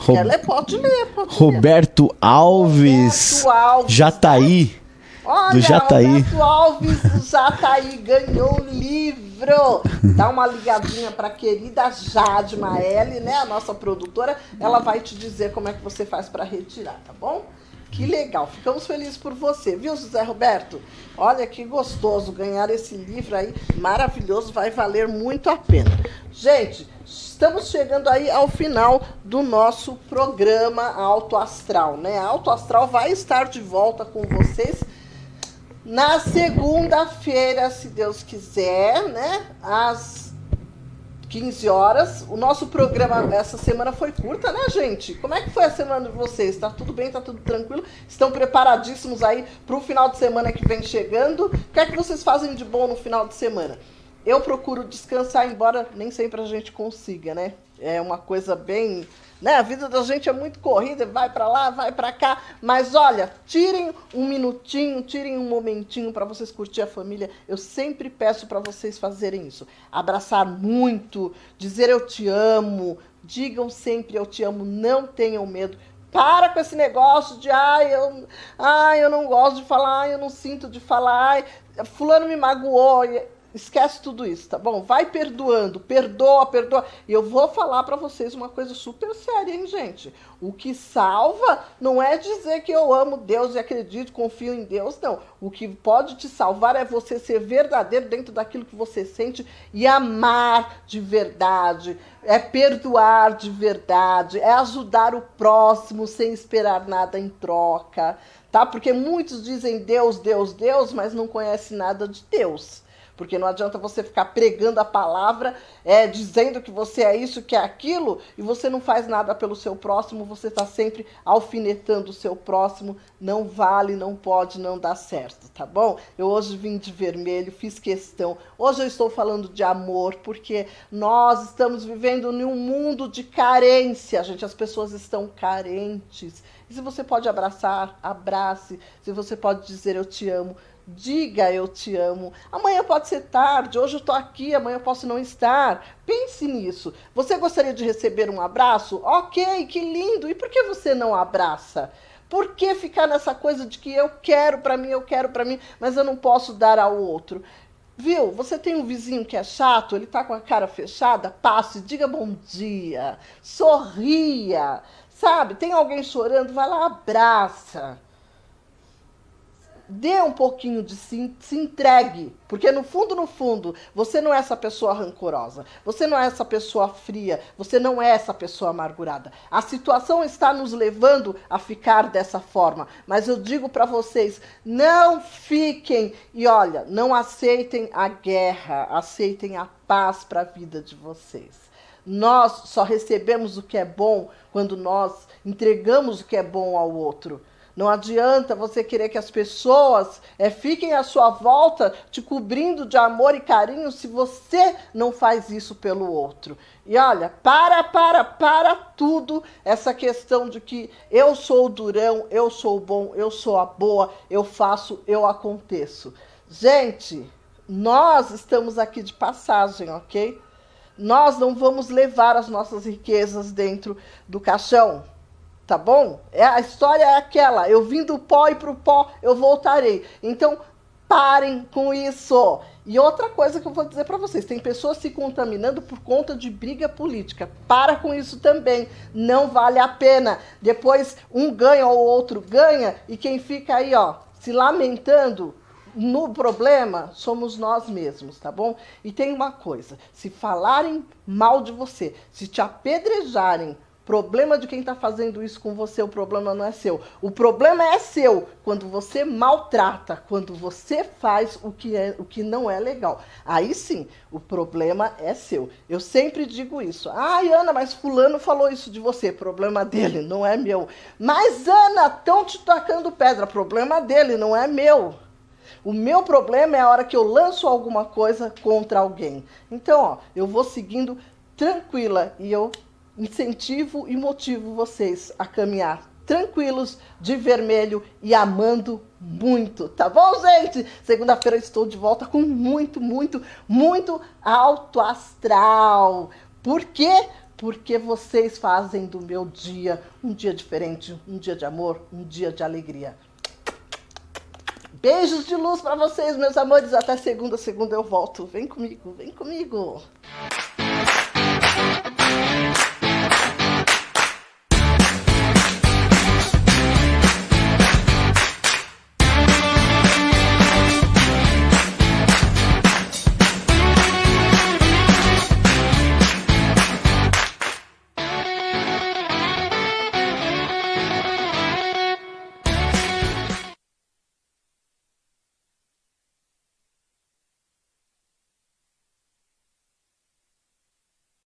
Quer ler? Pode ler, Roberto Alves. Jataí. Olha, do Jataí. Roberto Alves do Jataí ganhou o livro. Dá uma ligadinha para a querida Jade Maeli, né, a nossa produtora. Ela vai te dizer como é que você faz para retirar, tá bom? Que legal, ficamos felizes por você, viu, José Roberto? Olha que gostoso ganhar esse livro aí, maravilhoso, vai valer muito a pena. Gente, estamos chegando aí ao final do nosso programa Alto Astral, né? A Alto Astral vai estar de volta com vocês na segunda-feira, se Deus quiser, né? Às 15 horas. O nosso programa essa semana foi curta, né, gente? Como é que foi a semana de vocês? Tá tudo bem? Tá tudo tranquilo? Estão preparadíssimos aí para o final de semana que vem chegando? O que é que vocês fazem de bom no final de semana? Eu procuro descansar, embora nem sempre a gente consiga, né? É uma coisa bem... né? A vida da gente é muito corrida, vai para lá, vai para cá. Mas olha, tirem um minutinho, tirem um momentinho para vocês curtir a família. Eu sempre peço para vocês fazerem isso. Abraçar muito, dizer eu te amo. Digam sempre eu te amo, não tenham medo. Para com esse negócio de, eu não gosto de falar, eu não sinto de falar, fulano me magoou. Esquece tudo isso, tá bom? Vai perdoando, perdoa. E eu vou falar pra vocês uma coisa super séria, hein, gente? O que salva não é dizer que eu amo Deus e acredito, confio em Deus, não. O que pode te salvar é você ser verdadeiro dentro daquilo que você sente e amar de verdade, é perdoar de verdade, é ajudar o próximo sem esperar nada em troca, tá? Porque muitos dizem Deus, Deus, Deus, mas não conhecem nada de Deus. porque não adianta você ficar pregando a palavra, dizendo que você é isso, que é aquilo, e você não faz nada pelo seu próximo, você está sempre alfinetando o seu próximo, não vale, não pode, não dá certo, tá bom? Eu hoje vim de vermelho, fiz questão, hoje eu estou falando de amor, porque nós estamos vivendo em um mundo de carência, gente, as pessoas estão carentes. E se você pode abraçar, abrace. Se você pode dizer eu te amo, diga eu te amo. Amanhã pode ser tarde, hoje eu estou aqui, amanhã eu posso não estar. Pense nisso. Você gostaria de receber um abraço? Ok, que lindo. E por que você não abraça? Por que ficar nessa coisa de que eu quero para mim, mas eu não posso dar ao outro? Viu? Você tem um vizinho que é chato, ele tá com a cara fechada? Passe, diga bom dia, sorria. Sabe, tem alguém chorando, vai lá, abraça. Dê um pouquinho de si, se entregue. Porque no fundo, você não é essa pessoa rancorosa. Você não é essa pessoa fria. Você não é essa pessoa amargurada. A situação está nos levando a ficar dessa forma. Mas eu digo para vocês, não fiquem. E olha, não aceitem a guerra. Aceitem a paz para a vida de vocês. Nós só recebemos o que é bom quando nós entregamos o que é bom ao outro. Não adianta você querer que as pessoas fiquem à sua volta te cobrindo de amor e carinho se você não faz isso pelo outro. E olha, para tudo essa questão de que eu sou o durão, eu sou o bom, eu sou a boa, eu faço, eu aconteço. Gente, nós estamos aqui de passagem, ok? Nós não vamos levar as nossas riquezas dentro do caixão, tá bom? A história é aquela, eu vim do pó e pro pó eu voltarei. Então, parem com isso. E outra coisa que eu vou dizer para vocês, tem pessoas se contaminando por conta de briga política. Para com isso também, não vale a pena. Depois um ganha ou o outro ganha e quem fica aí, ó, se lamentando no problema somos nós mesmos, tá bom? E tem uma coisa, se falarem mal de você, se te apedrejarem, problema de quem tá fazendo isso com você, o problema não é seu. O problema é seu quando você maltrata, quando você faz o que não é legal. Aí sim, o problema é seu. Eu sempre digo isso. Ai, Ana, mas fulano falou isso de você. Problema dele, não é meu. Mas, Ana, estão te tacando pedra. Problema dele, não é meu. O meu problema é a hora que eu lanço alguma coisa contra alguém. Então, ó, eu vou seguindo tranquila e eu incentivo e motivo vocês a caminhar tranquilos, de vermelho e amando muito, tá bom, gente? Segunda-feira eu estou de volta com muito alto astral. Por quê? Porque vocês fazem do meu dia um dia diferente, um dia de amor, um dia de alegria. Beijos de luz para vocês, meus amores. Até segunda eu volto. Vem comigo, vem comigo.